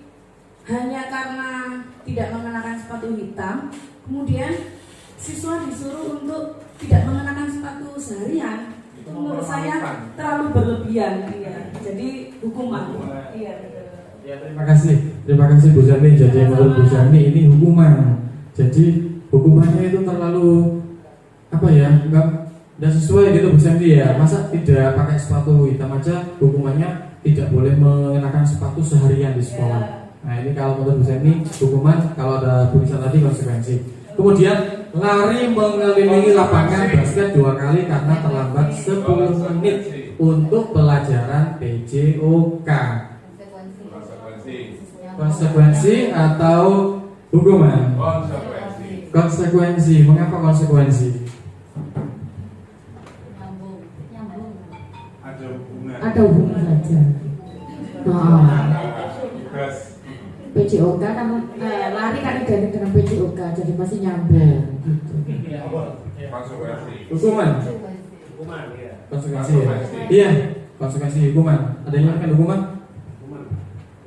hanya karena tidak mengenakan sepatu hitam, kemudian siswa disuruh untuk tidak mengenakan sepatu seharian. Itu menurut saya terlalu berlebihan. Iya. Jadi hukuman. Iya. ya terima kasih Bu Zani. Jadi menurut Bu Zani ini hukuman. Jadi hukumannya itu terlalu nggak sesuai gitu Bu Zani ya. Masa tidak pakai sepatu hitam aja hukumannya tidak boleh mengenakan sepatu seharian di sekolah. Nah ini kalau menurut Bu Zani hukuman, kalau ada tulisan tadi konsekuensi. Kemudian lari mengelilingi lapangan basket 2 kali karena terlambat 10 menit untuk pelajaran PJOK. Konsekuensi atau hukuman? Konsekuensi. Mengapa konsekuensi? Ada hubungan saja. PJOK namun lari kan identik dengan PJOK, jadi masih nyambung gitu. Hukuman. Konsekuensi. Iya, konsekuensi hukuman. Ada yang kan hukuman?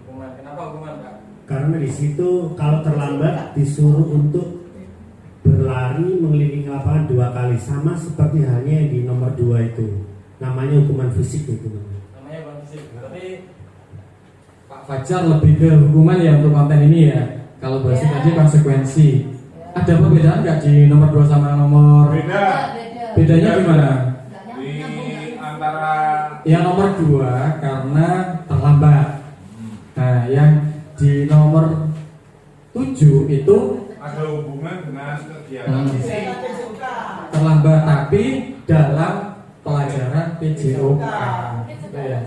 Hukuman. Kenapa hukuman, Pak? Karena di situ kalau terlambat disuruh untuk berlari mengelilingi lapangan 2 kali, sama seperti halnya yang di nomor 2 itu. Namanya hukuman fisik itu. Namanya hukuman fisik. Tapi Pak Fajar lebih ke hukuman ya untuk konten ini ya. Kalau bahasa tadi konsekuensi. Ada perbedaan nggak di nomor 2 sama nomor? Beda. Bedanya gimana? Di antara yang nomor 2 karena terlambat. Nah, yang di nomor 7 itu ada hubungan dengan kegiatan fisik. terlambat tapi dalam pelajaran PJOK. Ya.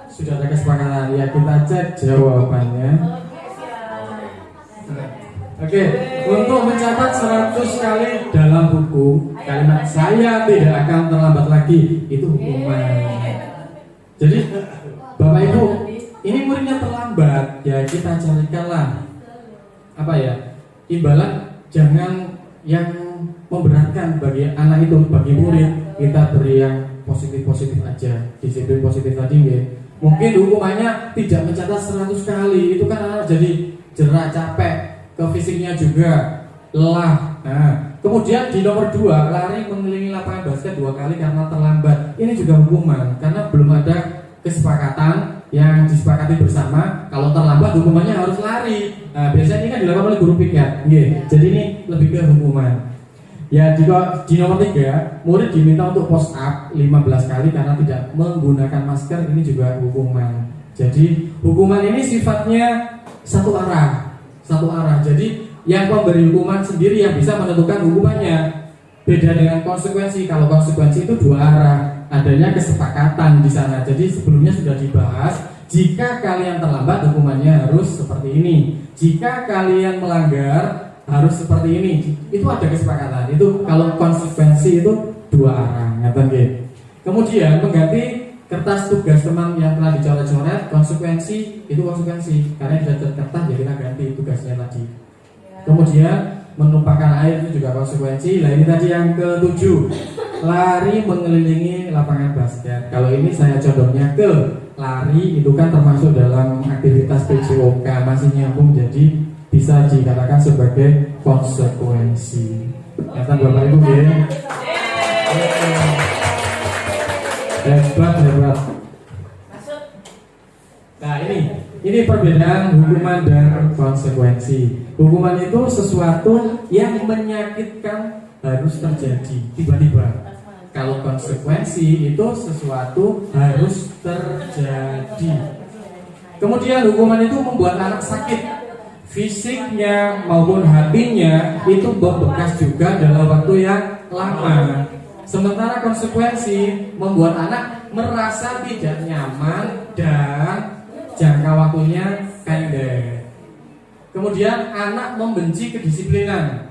Sudah ada kesepakatan ya, kita cek jawabannya. Oke, untuk mencatat 100 kali dalam buku kalimat saya tidak akan terlambat lagi, itu hukuman. Jadi Bapak Ibu, ini muridnya terlambat, ya kita carikanlah imbalan, jangan yang memberatkan bagi anak itu, bagi murid. Kita beri yang positif-positif aja, disiplin positif tadi ya. Mungkin hukumannya tidak mencatat 100 kali, itu kan anak jadi jerak, capek, ke fisiknya juga lelah. Nah, kemudian di nomor 2 lari mengelilingi lapangan basket 2 kali karena terlambat. Ini juga hukuman karena belum ada kesepakatan yang disepakati bersama. Kalau terlambat hukumannya harus lari. Nah, biasanya ini kan dilakukan oleh guru piket. Jadi ini lebih ke hukuman. Ya, di nomor 3 murid diminta untuk push up 15 kali karena tidak menggunakan masker. Ini juga hukuman. Jadi hukuman ini sifatnya satu arah. Jadi yang pemberi hukuman sendiri yang bisa menentukan hukumannya. Beda dengan konsekuensi. Kalau konsekuensi itu 2 arah. adanya kesepakatan di sana. Jadi sebelumnya sudah dibahas, jika kalian terlambat hukumannya harus seperti ini. Jika kalian melanggar harus seperti ini. Itu ada kesepakatan. Itu kalau konsekuensi itu dua arah, ngerti? Kemudian mengganti kertas tugas teman yang telah dicoret-coret, konsekuensi itu konsekuensi karena sudah terkertas, jadi kita ganti tugasnya tadi. Kemudian menumpahkan air itu juga konsekuensi. Nah ini tadi yang ke-7, lari mengelilingi lapangan basket. Kalau ini saya condongnya ke lari, itu kan termasuk dalam aktivitas PJOK, masih nyambung, jadi bisa dikatakan sebagai konsekuensi. Kata Bapak Ibu ya. Hebat. Nah ini perbedaan hukuman dan konsekuensi. Hukuman itu sesuatu yang menyakitkan harus terjadi tiba-tiba. Kalau konsekuensi itu sesuatu harus terjadi. Kemudian hukuman itu membuat anak sakit, fisiknya maupun hatinya itu membekas juga dalam waktu yang lama. Sementara konsekuensi membuat anak merasa tidak nyaman dan jangka waktunya pendek. Kemudian anak membenci kedisiplinan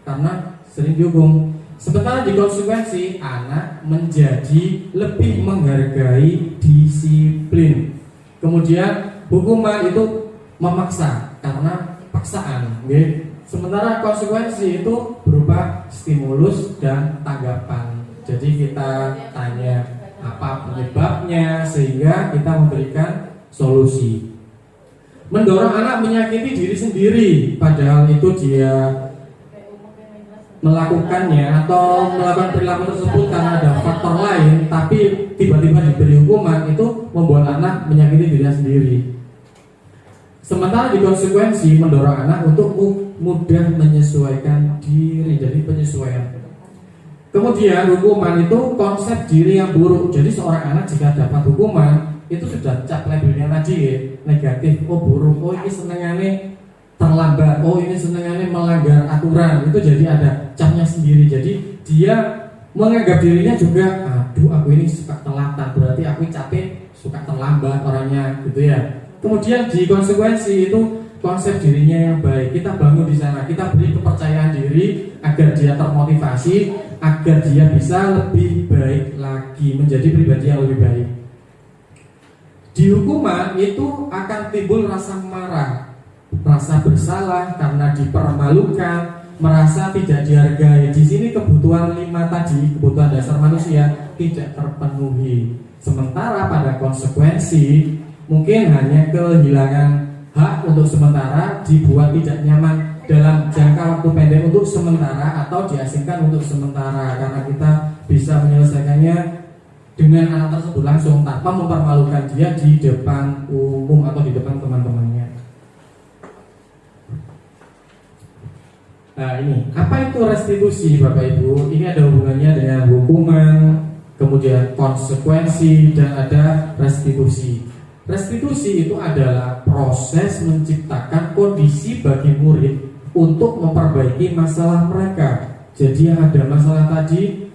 karena sering dihukum. Sementara di konsekuensi anak menjadi lebih menghargai disiplin. Kemudian hukuman itu memaksa karena paksaan, okay? Sementara konsekuensi itu berupa stimulus dan tanggapan. Jadi kita tanya apa penyebabnya sehingga kita memberikan solusi. Mendorong anak menyakiti diri sendiri padahal itu dia melakukannya atau melakukan perilaku tersebut karena ada faktor lain, tapi tiba-tiba diberi hukuman, itu membuat anak menyakiti dirinya sendiri. Sementara di konsekuensi mendorong anak untuk mudah menyesuaikan diri, jadi penyesuaian. Kemudian hukuman itu konsep diri yang buruk. Jadi seorang anak jika dapat hukuman itu sudah cap labelnya tadi ya, negatif, oh buruk, oh ini senengannya terlambat, oh ini senengannya melanggar aturan. Itu jadi ada capnya sendiri. Jadi dia menganggap dirinya juga, aduh aku ini suka telatan, berarti aku capek, suka terlambat orangnya gitu ya. Kemudian di konsekuensi itu konsep dirinya yang baik, kita bangun di sana, kita beri kepercayaan diri agar dia termotivasi, agar dia bisa lebih baik lagi, menjadi pribadi yang lebih baik. Di hukuman itu akan timbul rasa marah, rasa bersalah karena dipermalukan, merasa tidak dihargai. Di sini kebutuhan 5 tadi, kebutuhan dasar manusia tidak terpenuhi. Sementara pada konsekuensi mungkin hanya kehilangan hak untuk sementara, dibuat tidak nyaman dalam jangka waktu pendek untuk sementara, atau diasingkan untuk sementara karena kita bisa menyelesaikannya dengan anak tersebut langsung tanpa mempermalukan dia di depan umum atau di depan teman-temannya. Nah ini, apa itu restitusi Bapak Ibu? Ini ada hubungannya dengan hukuman, kemudian konsekuensi, dan ada restitusi. Restitusi itu adalah proses menciptakan kondisi bagi murid untuk memperbaiki masalah mereka. Jadi yang ada masalah tadi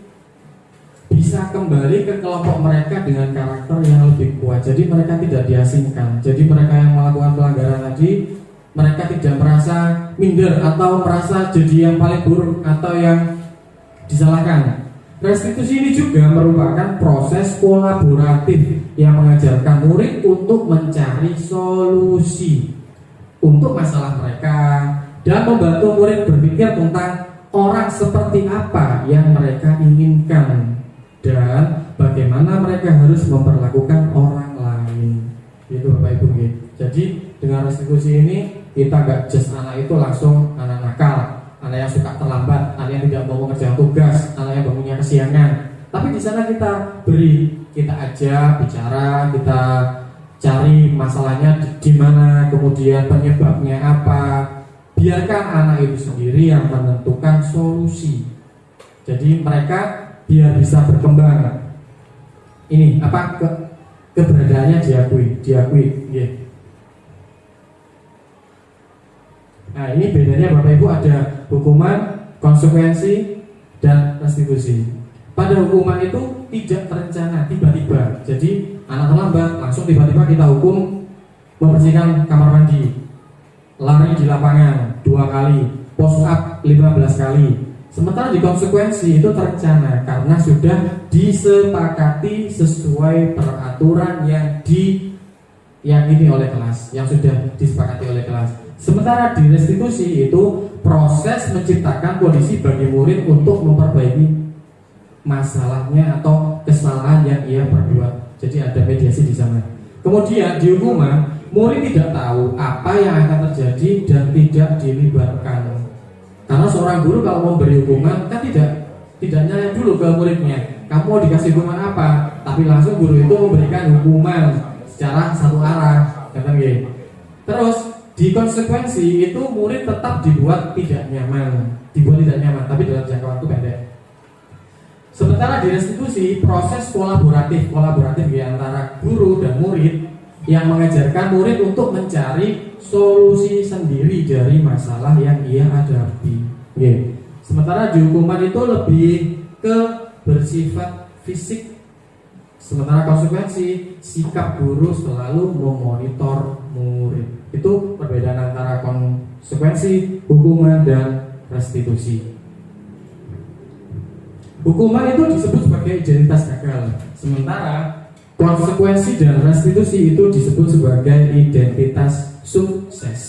bisa kembali ke kelompok mereka dengan karakter yang lebih kuat. Jadi mereka tidak diasingkan. Jadi mereka yang melakukan pelanggaran tadi, mereka tidak merasa minder atau merasa jadi yang paling buruk atau yang disalahkan. Restitusi ini juga merupakan proses kolaboratif yang mengajarkan murid untuk mencari solusi untuk masalah mereka dan membantu murid berpikir tentang orang seperti apa yang mereka inginkan dan bagaimana mereka harus memperlakukan orang lain. Itu Bapak Ibu. Jadi dengan restitusi ini kita gak just anak itu langsung anak nakal, anak yang suka terlambat, anak yang tidak mau mengerjakan tugas, anak yang bangunnya kesiangan. Tapi di sana kita beri, kita ajak bicara, kita cari masalahnya di mana, kemudian penyebabnya apa. Biarkan anak itu sendiri yang menentukan solusi. Jadi mereka biar bisa berkembang. Ini apa keberadaannya diakui, yeah. Nah ini bedanya Bapak Ibu, ada hukuman, konsekuensi, dan restitusi. pada hukuman itu tidak terencana, tiba-tiba. Jadi anak terlambat, langsung tiba-tiba kita hukum membersihkan kamar mandi, lari di lapangan 2 kali, push up 15 kali. Sementara di konsekuensi itu terencana karena sudah disepakati sesuai peraturan yang diyakini oleh kelas, yang sudah disepakati oleh kelas. Sementara di restitusi itu proses menciptakan kondisi bagi murid untuk memperbaiki masalahnya atau kesalahan yang ia perbuat. Jadi ada mediasi di sana. Kemudian di hukuman, murid tidak tahu apa yang akan terjadi dan tidak dilibatkan. Karena seorang guru kalau memberi hukuman kan tidak nanya dulu ke muridnya, kamu mau dikasih hukuman apa, tapi langsung guru itu memberikan hukuman secara satu arah, kata gitu. Terus di konsekuensi itu murid tetap dibuat tidak nyaman, tapi dalam jangka waktu pendek. Sementara di restitusi proses kolaboratif di antara guru dan murid yang mengajarkan murid untuk mencari solusi sendiri dari masalah yang ia hadapi. Sementara di hukuman itu lebih ke bersifat fisik. Sementara konsekuensi sikap guru selalu memonitor murid. Itu perbedaan antara konsekuensi, hukuman, dan restitusi. Hukuman itu disebut sebagai identitas gagal, sementara konsekuensi dan restitusi itu disebut sebagai identitas sukses.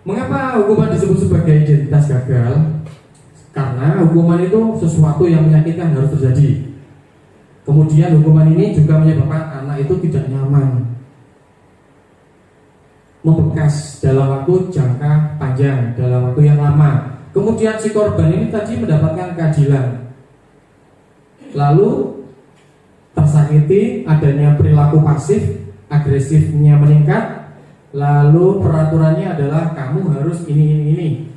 Mengapa hukuman disebut sebagai identitas gagal? Karena hukuman itu sesuatu yang menyakitkan harus terjadi. Kemudian hukuman ini juga menyebabkan anak itu tidak nyaman, membekas dalam waktu jangka panjang, dalam waktu yang lama. Kemudian si korban ini tadi mendapatkan keadilan, lalu tersakiti, adanya perilaku pasif, agresifnya meningkat, lalu peraturannya adalah kamu harus ini.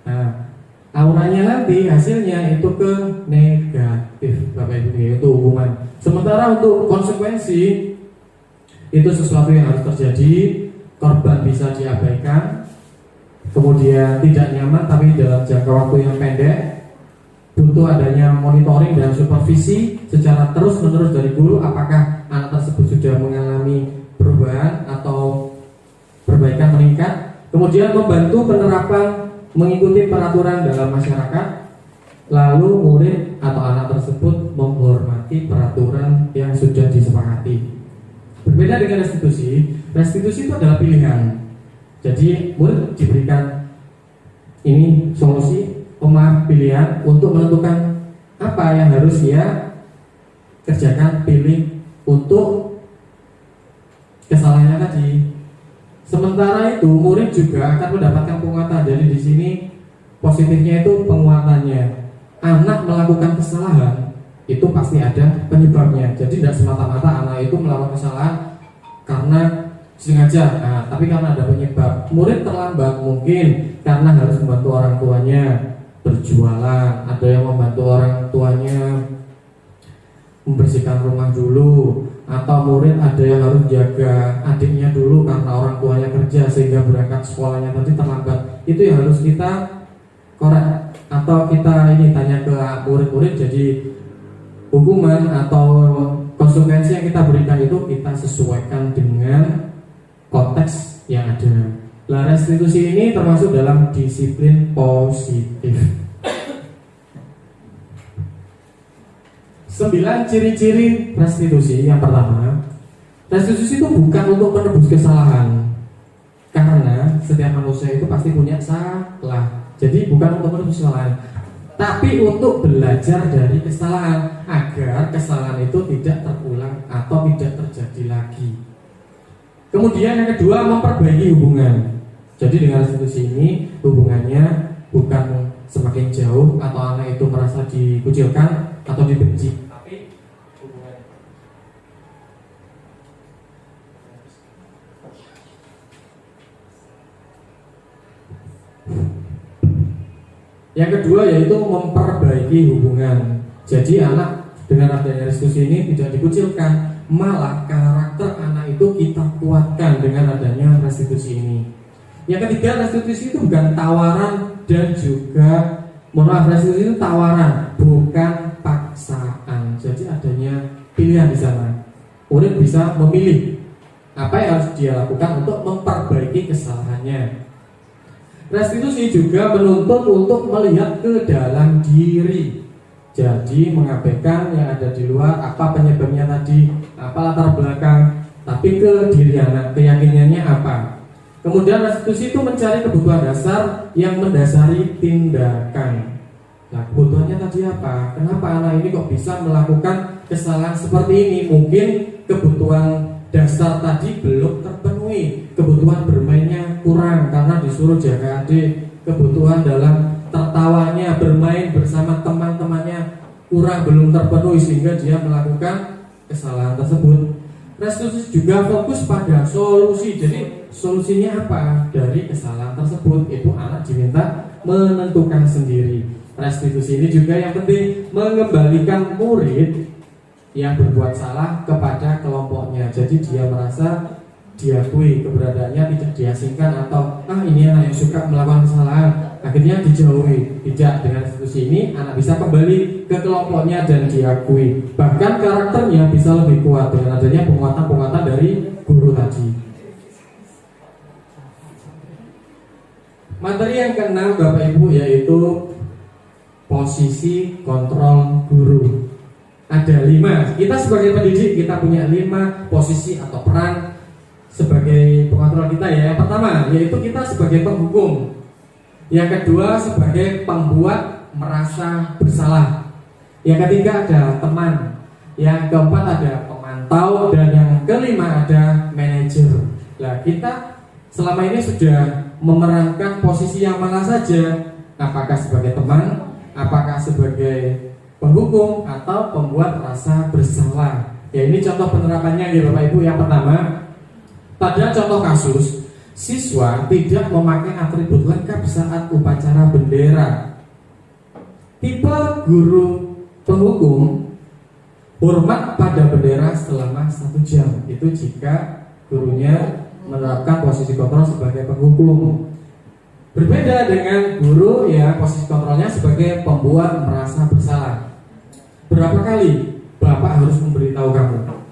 Nah, auranya nanti hasilnya itu ke negatif, Bapak Ibu, itu hukuman. Sementara untuk konsekuensi itu sesuatu yang harus terjadi, korban bisa diabaikan, kemudian tidak nyaman tapi dalam jangka waktu yang pendek, butuh adanya monitoring dan supervisi secara terus-menerus dari guru apakah anak tersebut sudah mengalami perubahan atau perbaikan meningkat. Kemudian membantu penerapan mengikuti peraturan dalam masyarakat, lalu murid atau anak tersebut menghormati peraturan yang sudah disepakati. Berbeda dengan restitusi itu adalah pilihan. Jadi murid diberikan ini solusi, pilihan untuk menentukan apa yang harus dia kerjakan, pilih untuk kesalahannya tadi. Sementara itu murid juga akan mendapatkan penguatan. Jadi di sini positifnya itu penguatannya. Anak melakukan kesalahan itu pasti ada penyebabnya. Jadi tidak semata-mata anak itu melakukan kesalahan karena sengaja, tapi karena ada penyebab. Murid terlambat mungkin karena harus membantu orang tuanya berjualan, ada yang membantu orang tuanya membersihkan rumah dulu, atau murid ada yang harus jaga adiknya dulu karena orang tuanya kerja sehingga berangkat sekolahnya tadi terlambat. Itu yang harus kita korek atau kita ini tanya ke murid-murid. Jadi hukuman atau konsekuensi yang kita berikan itu kita sesuaikan dengan konteks yang ada. Nah, restitusi ini termasuk dalam disiplin positif. 9 ciri-ciri restitusi. Yang pertama, restitusi itu bukan untuk menebus kesalahan, karena setiap manusia itu pasti punya salah. Jadi bukan untuk menebus kesalahan, tapi untuk belajar dari kesalahan agar kesalahan itu tidak terulang atau tidak terjadi lagi. Kemudian yang kedua, memperbaiki hubungan. Jadi dengan restitusi ini hubungannya bukan semakin jauh atau anak itu merasa dikucilkan atau dibenci, tapi hubungan. Yang kedua yaitu memperbaiki hubungan. Jadi anak dengan adanya restitusi ini tidak dikucilkan, malah karakter anak itu kita kuatkan dengan adanya restitusi ini. Yang ketiga, restitusi itu bukan tawaran dan juga Mohon maaf, restitusi itu tawaran, bukan paksaan. Jadi adanya pilihan di sana. Murid bisa memilih apa yang harus dia lakukan untuk memperbaiki kesalahannya. Restitusi juga menuntut untuk melihat ke dalam diri. Jadi mengabaikan yang ada di luar, apa penyebabnya tadi, apa latar belakang, tapi ke diri anak, keyakinannya apa. Kemudian restitusi itu mencari kebutuhan dasar yang mendasari tindakan. Nah, kebutuhannya tadi apa? Kenapa anak ini kok bisa melakukan kesalahan seperti ini? Mungkin kebutuhan dasar tadi belum terpenuhi, kebutuhan bermainnya kurang karena disuruh jaga adik, kebutuhan dalam tertawanya, bermain bersama teman-temannya kurang, belum terpenuhi sehingga dia melakukan kesalahan tersebut. Restitusi juga fokus pada solusi. Jadi solusinya apa dari kesalahan tersebut? Itu anak diminta menentukan sendiri. Restitusi ini juga yang penting, mengembalikan murid yang berbuat salah kepada kelompoknya. Jadi dia merasa diakui keberadaannya, tidak diasingkan atau ini anak yang suka melakukan kesalahan, akhirnya dijauhi. Tidak, dengan restitusi ini anak bisa kembali ke kelompoknya dan diakui. Bahkan karakternya bisa lebih kuat dengan adanya penguatan-penguatan dari guru tadi. Materi yang keenam Bapak Ibu yaitu posisi kontrol guru. Ada 5. Kita sebagai pendidik kita punya 5 posisi atau peran sebagai pengontrol kita ya. Yang pertama yaitu kita sebagai penghukum. Yang kedua sebagai pembuat merasa bersalah. Yang ketiga ada teman. Yang keempat ada pemantau. Dan yang kelima ada manajer. Nah, kita selama ini sudah memerankan posisi yang mana saja? Apakah sebagai teman, apakah sebagai penghukum, atau pembuat rasa bersalah? Ya, ini contoh penerapannya ya Bapak Ibu. Yang pertama, pada contoh kasus, siswa tidak memakai atribut lengkap saat upacara bendera. Tipe guru penghukum hormat pada bendera selama 1 jam. Itu jika gurunya menerapkan posisi kontrol sebagai penghukum. Berbeda dengan guru ya posisi kontrolnya sebagai pembuat merasa bersalah. Berapa kali Bapak harus memberitahu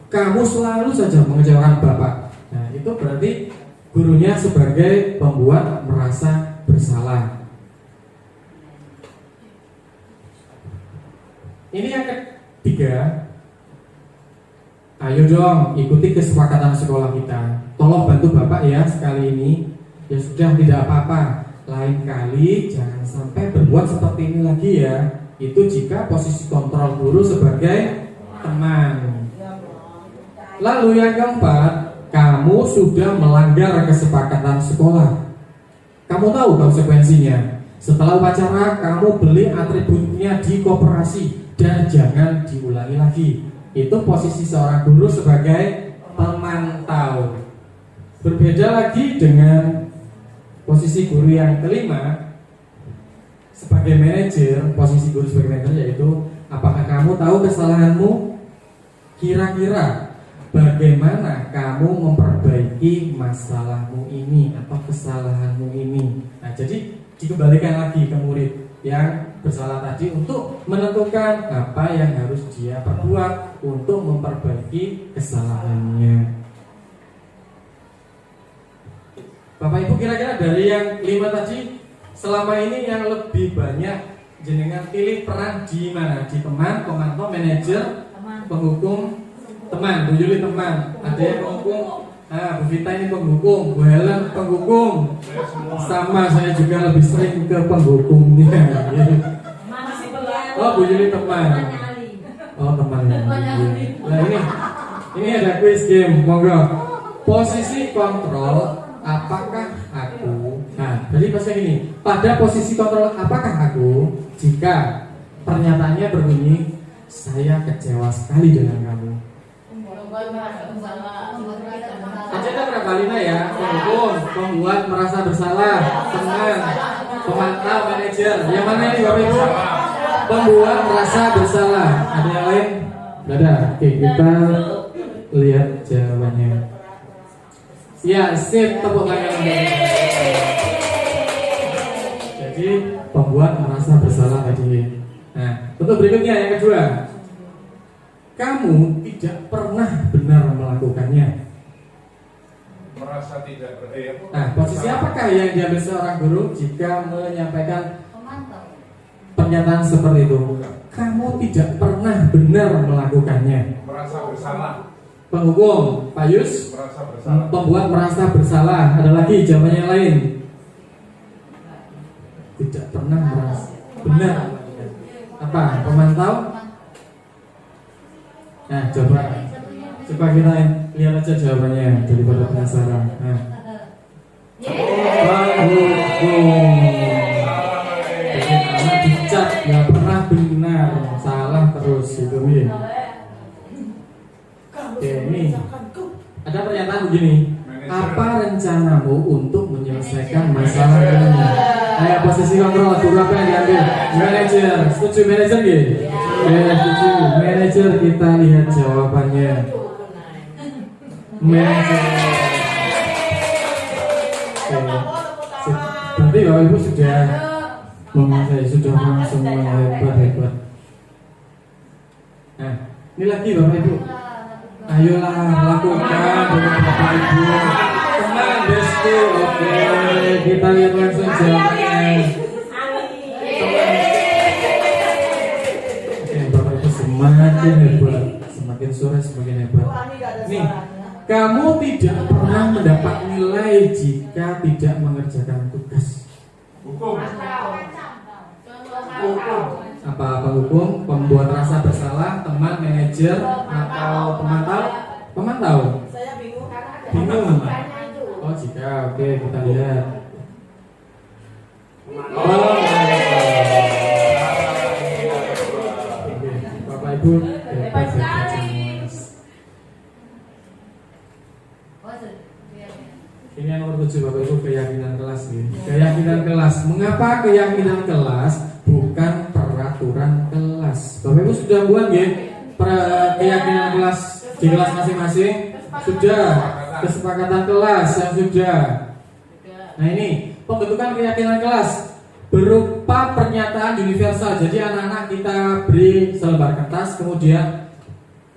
kamu selalu saja mengecewakan Bapak. Nah, itu berarti gurunya sebagai pembuat merasa bersalah. Ini yang ketiga. Ayo dong ikuti kesepakatan sekolah kita. Tolong bantu Bapak ya sekali ini. Ya sudah, tidak apa-apa. Lain kali jangan sampai berbuat seperti ini lagi ya. Itu jika posisi kontrol guru sebagai teman. Lalu yang keempat, kamu sudah melanggar kesepakatan sekolah. Kamu tahu konsekuensinya. Setelah upacara, kamu beli atributnya di koperasi dan jangan diulangi lagi. Itu posisi seorang guru sebagai pemantau. Berbeda lagi dengan posisi guru yang kelima sebagai manajer. Posisi guru sebagai manajer yaitu apakah kamu tahu kesalahanmu? Kira-kira bagaimana kamu memperbaiki masalahmu ini atau kesalahanmu ini? Nah, jadi dikembalikan lagi ke murid yang bersalah tadi untuk menentukan apa yang harus dia perbuat untuk memperbaiki kesalahannya. Bapak Ibu, kira-kira dari yang 5 tadi, selama ini yang lebih banyak jenengan pilih peran di mana? Di teman, pemantau, manajer, penghukum, teman. Bu Yuli teman, ada yang penghukum. Nah, Bu Vita ini penghukum, Bu Helen penghukum. Sama, saya juga lebih sering ke penghukumnya. Oh, Bu Yuli teman. Oh, teman ya. Nah, ini ada quiz game, monggo. Posisi kontrol, apakah aku? Nah, jadi pasnya gini. Pada posisi kontrol, apakah aku? Jika pernyataannya berbunyi, saya kecewa sekali dengan kamu. Aja berapa lima ya? Penghukum, pembuat merasa bersalah, teman, pemantau, manajer. Yang mana ini Bapak Ibu? Pembuat merasa bersalah. Ada yang lain? Tidak ada. Oke, kita lihat jawabannya. Ya, sip, tepuk tangan. Jadi pembuat membuat merasa bersalah tadi. Nah, untuk berikutnya yang kedua, kamu tidak pernah benar melakukannya. Merasa tidak Nah, posisi apakah yang diambil seorang guru jika menyampaikan pernyataan seperti itu? Kamu tidak pernah benar melakukannya. merasa bersalah. Penghukum, Pak Yus, Merasa bersalah. pembuat merasa bersalah. Ada lagi jawabannya yang lain. Tidak pernah merasa benar. Apa? Pemantau? Nah, coba kita lihat aja jawabannya daripada penasaran. Nah. Penghukum. Bikin anak dicat, nggak pernah benar, salah terus gitu nih. Oke, ini ada pernyataan begini. Apa rencanamu untuk menyelesaikan masalah ini? Ayo posisi kontrol, guru apa yang diambil? Manajer, setuju manajer gitu? Ya, setuju manajer. Kita lihat jawabannya. Manajer. Oke. Berarti Bapak Ibu sudah menguasai, sudah langsung hebat. Nah, ini lagi Bapak Ibu. Ayolah lakukan dengan Bapak Ibu. Tenang Destu. Oke, kita lihat langsung jawabannya. Oke, Bapak Ibu semakin hebat, semakin sore semakin hebat. Nih, kamu tidak pernah mendapat nilai jika tidak mengerjakan tugas. Hukum. Apa penghukum, pembuat rasa bersalah, teman, manajer, atau pemantau? Pemantau. Saya bingung karena ada Bingung. Oh jika, oke kita lihat. Oh, oke, Bapak Ibu hebat semua. Ini yang nomor 7 Bapak Ibu, keyakinan kelas nih. Keyakinan kelas. Mengapa keyakinan kelas bukan peraturan kelas? Bapak Ibu sudah buat ya keyakinan kelas di kelas masing-masing? Sudah. Kesepakatan kelas yang sudah. Nah ini pembentukan keyakinan kelas berupa pernyataan universal. Jadi anak-anak kita beri selembar kertas, kemudian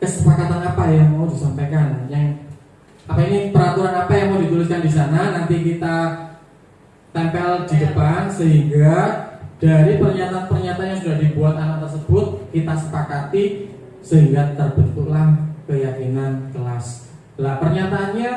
kesepakatan apa yang mau disampaikan, yang apa ini peraturan apa yang mau dituliskan di sana, nanti kita tempel di depan sehingga dari pernyataan-pernyataan yang sudah dibuat anak tersebut kita sepakati sehingga terbentuklah keyakinan kelas. Nah, pernyataannya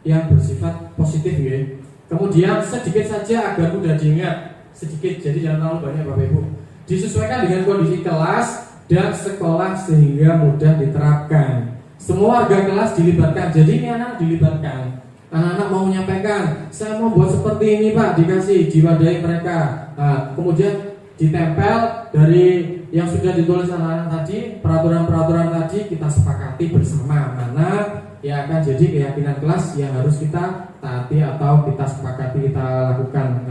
yang bersifat positif ya. Kemudian sedikit saja agar mudah diingat, sedikit, jadi jangan terlalu banyak Bapak Ibu. Disesuaikan dengan kondisi kelas dan sekolah sehingga mudah diterapkan. Semua warga kelas dilibatkan. Jadi ini anak dilibatkan. Anak-anak mau menyampaikan, saya mau buat seperti ini Pak, dikasih diwadahi mereka. Nah, kemudian ditempel dari yang sudah ditulis anak-anak tadi, peraturan-peraturan tadi kita sepakati bersama mana yang akan jadi keyakinan kelas yang harus kita taati atau kita sepakati kita lakukan.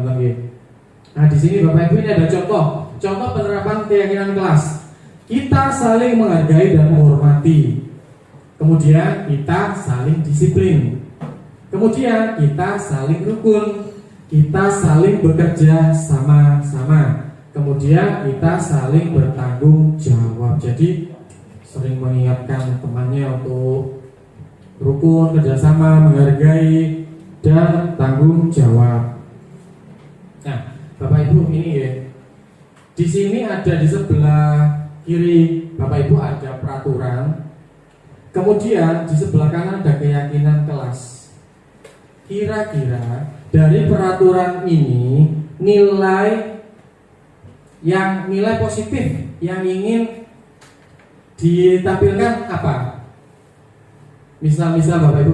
Nah di sini Bapak Ibu ini ada contoh penerapan keyakinan kelas. Kita saling menghargai dan menghormati. Kemudian kita saling disiplin. Kemudian kita saling rukun. Kita saling bekerja sama-sama. Kemudian kita saling bertanggung jawab. Jadi sering mengingatkan temannya untuk rukun, kerjasama, menghargai, dan tanggung jawab. Nah, Bapak Ibu ini ya. Di sini ada di sebelah kiri Bapak Ibu ada peraturan. Kemudian di sebelah kanan ada keyakinan kelas. Kira-kira dari peraturan ini nilai positif yang ingin ditampilkan apa? Misal Bapak Ibu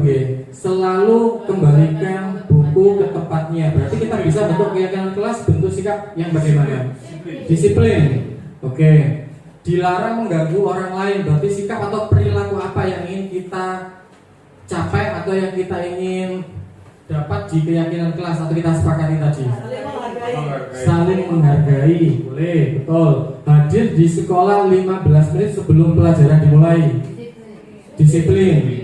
selalu kembalikan buku ke tempatnya. Berarti kita bisa bentuk keyakinan kelas bentuk sikap yang bagaimana? Disiplin. Oke. Dilarang mengganggu orang lain. Berarti sikap atau perilaku apa yang ingin kita capai atau yang kita ingin dapat di keyakinan kelas atau kita sepakati tadi? Saling menghargai. Boleh, betul. Hadir di sekolah 15 menit sebelum pelajaran dimulai. Disiplin.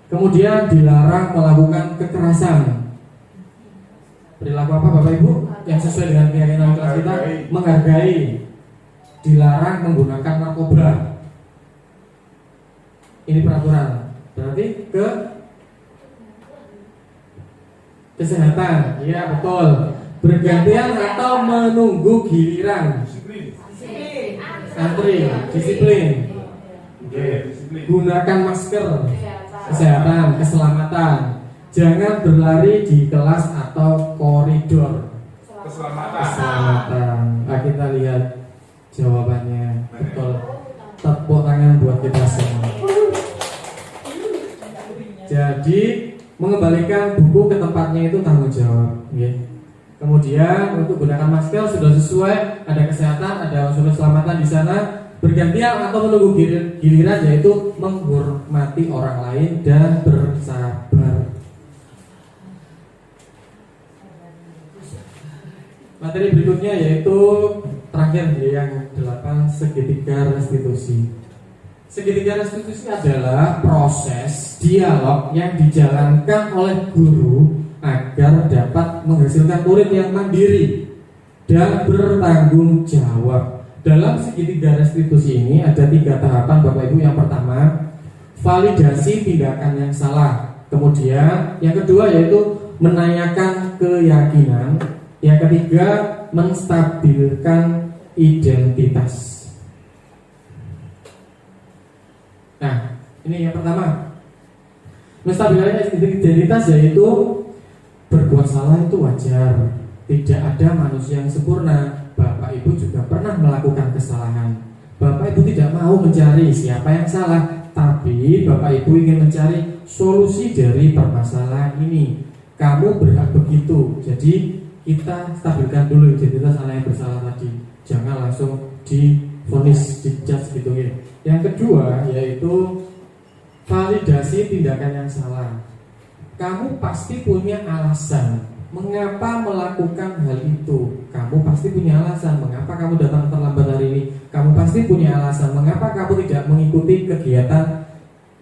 Kemudian dilarang melakukan kekerasan. Perilaku apa Bapak Ibu? Yang sesuai dengan keyakinan kelas kita, menghargai. Dilarang menggunakan narkoba. Ini peraturan. Berarti kesehatan. Iya betul. Bergantian atau menunggu giliran. Antri, disiplin. Gunakan masker. Kesehatan, keselamatan. Jangan berlari di kelas atau koridor. Keselamatan. Nah, kita lihat jawabannya. Betul. Tepuk tangan buat kita semua. Jadi mengembalikan buku ke tempatnya itu tanggung jawab. Kemudian untuk gunakan masker sudah sesuai, ada kesehatan, ada unsur keselamatan di sana. Bergantian atau menunggu giliran yaitu menghormati orang lain dan bersabar. Materi berikutnya yaitu terakhir yang 8, segitiga restitusi. Segitiga restitusi adalah proses dialog yang dijalankan oleh guru agar dapat menghasilkan murid yang mandiri dan bertanggung jawab. Dalam segitiga restitusi ini ada 3 tahapan Bapak Ibu. Yang pertama, validasi tindakan yang salah. Kemudian yang kedua yaitu menanyakan keyakinan. Yang ketiga, menstabilkan identitas. Nah, ini yang pertama. Menstabilkan identitas yaitu berbuat salah itu wajar. Tidak ada manusia yang sempurna. Bapak Ibu juga pernah melakukan kesalahan. Bapak Ibu tidak mau mencari siapa yang salah, tapi Bapak Ibu ingin mencari solusi dari permasalahan ini. Kamu berhak begitu. Jadi kita stabilkan dulu identitas anak yang bersalah tadi. Jangan langsung divonis, dijudge gitu ya. Yang kedua yaitu validasi tindakan yang salah. Kamu pasti punya alasan mengapa melakukan hal itu. Kamu pasti punya alasan mengapa kamu datang terlambat hari ini. Kamu pasti punya alasan mengapa kamu tidak mengikuti kegiatan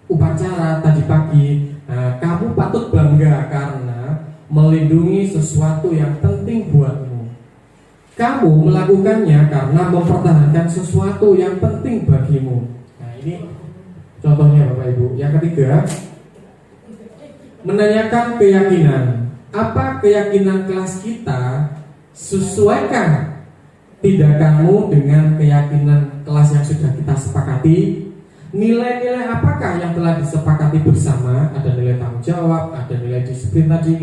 upacara tadi pagi. Nah, kamu patut bangga karena melindungi sesuatu yang penting buatmu. Kamu melakukannya karena mempertahankan sesuatu yang penting bagimu. Nah, ini contohnya Bapak Ibu. Yang ketiga, menanyakan keyakinan. Apa keyakinan kelas kita? Sesuaikan tindakanmu dengan keyakinan kelas yang sudah kita sepakati. Nilai-nilai apakah yang telah disepakati bersama? Ada nilai tanggung jawab, ada nilai disiplin tadi.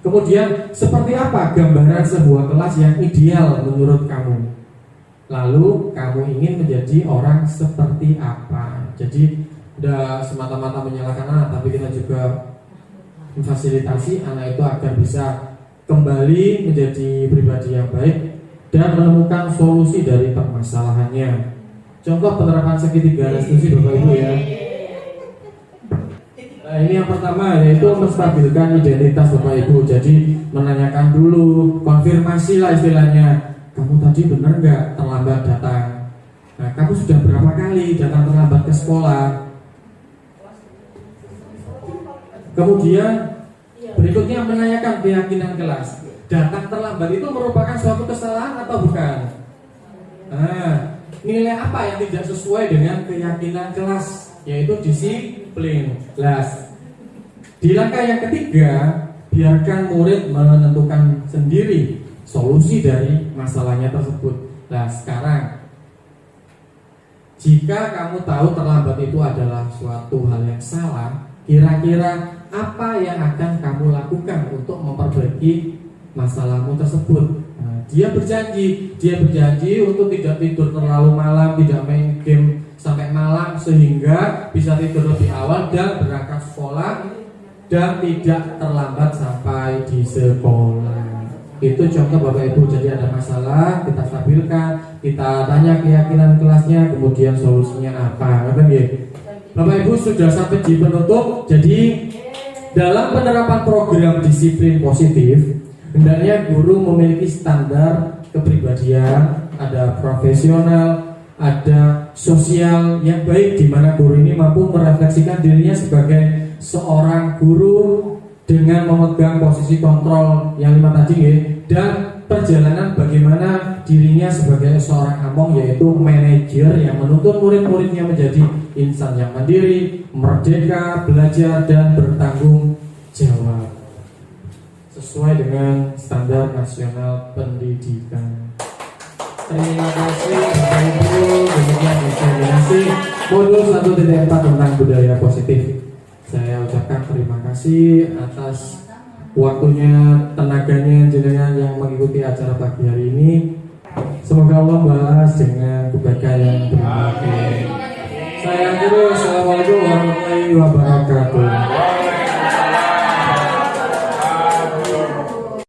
Kemudian seperti apa gambaran sebuah kelas yang ideal menurut kamu? Lalu kamu ingin menjadi orang seperti apa? Jadi tidak semata-mata menyalahkan anak, tapi kita juga memfasilitasi anak itu agar bisa kembali menjadi pribadi yang baik dan menemukan solusi dari permasalahannya. Contoh penerapan segitiga restitusi Bapak Ibu ya. Nah, ini yang pertama yaitu menstabilkan identitas Bapak Ibu. Jadi menanyakan dulu, konfirmasi lah istilahnya. Kamu tadi benar nggak terlambat datang? Nah, kamu sudah berapa kali datang terlambat ke sekolah? Kemudian berikutnya menanyakan keyakinan kelas. Datang terlambat itu merupakan suatu kesalahan atau bukan? Nah, nilai apa yang tidak sesuai dengan keyakinan kelas? Yaitu disiplin. Di langkah yang ketiga, biarkan murid menentukan sendiri solusi dari masalahnya tersebut. Nah, sekarang jika kamu tahu terlambat itu adalah suatu hal yang salah, kira-kira apa yang akan kamu lakukan untuk memperbaiki masalahmu tersebut? Nah, dia berjanji untuk tidak tidur terlalu malam, tidak main game sampai malam sehingga bisa tidur lebih awal dan berangkat sekolah dan tidak terlambat sampai di sekolah. Itu contoh Bapak Ibu. Jadi ada masalah, kita stabilkan, kita tanya keyakinan kelasnya, kemudian solusinya apa. Bapak Ibu sudah sampai di penutup. Jadi dalam penerapan program disiplin positif, hendaknya guru memiliki standar kepribadian, ada profesional, ada sosial yang baik, di mana guru ini mampu merefleksikan dirinya sebagai seorang guru dengan memegang posisi kontrol yang 5 tadi ya, dan perjalanan bagaimana dirinya sebagai seorang among, yaitu manajer yang menuntun murid-muridnya menjadi insan yang mandiri, merdeka, belajar, dan bertanggung jawab sesuai dengan standar nasional pendidikan. Terima kasih Bapak Ibu. Demikian diseminasi modul 1.4 tentang budaya positif. Saya ucapkan terima kasih atas waktunya, tenaganya jenengan yang mengikuti acara pagi hari ini. Semoga Allah balas dengan kebaikan yang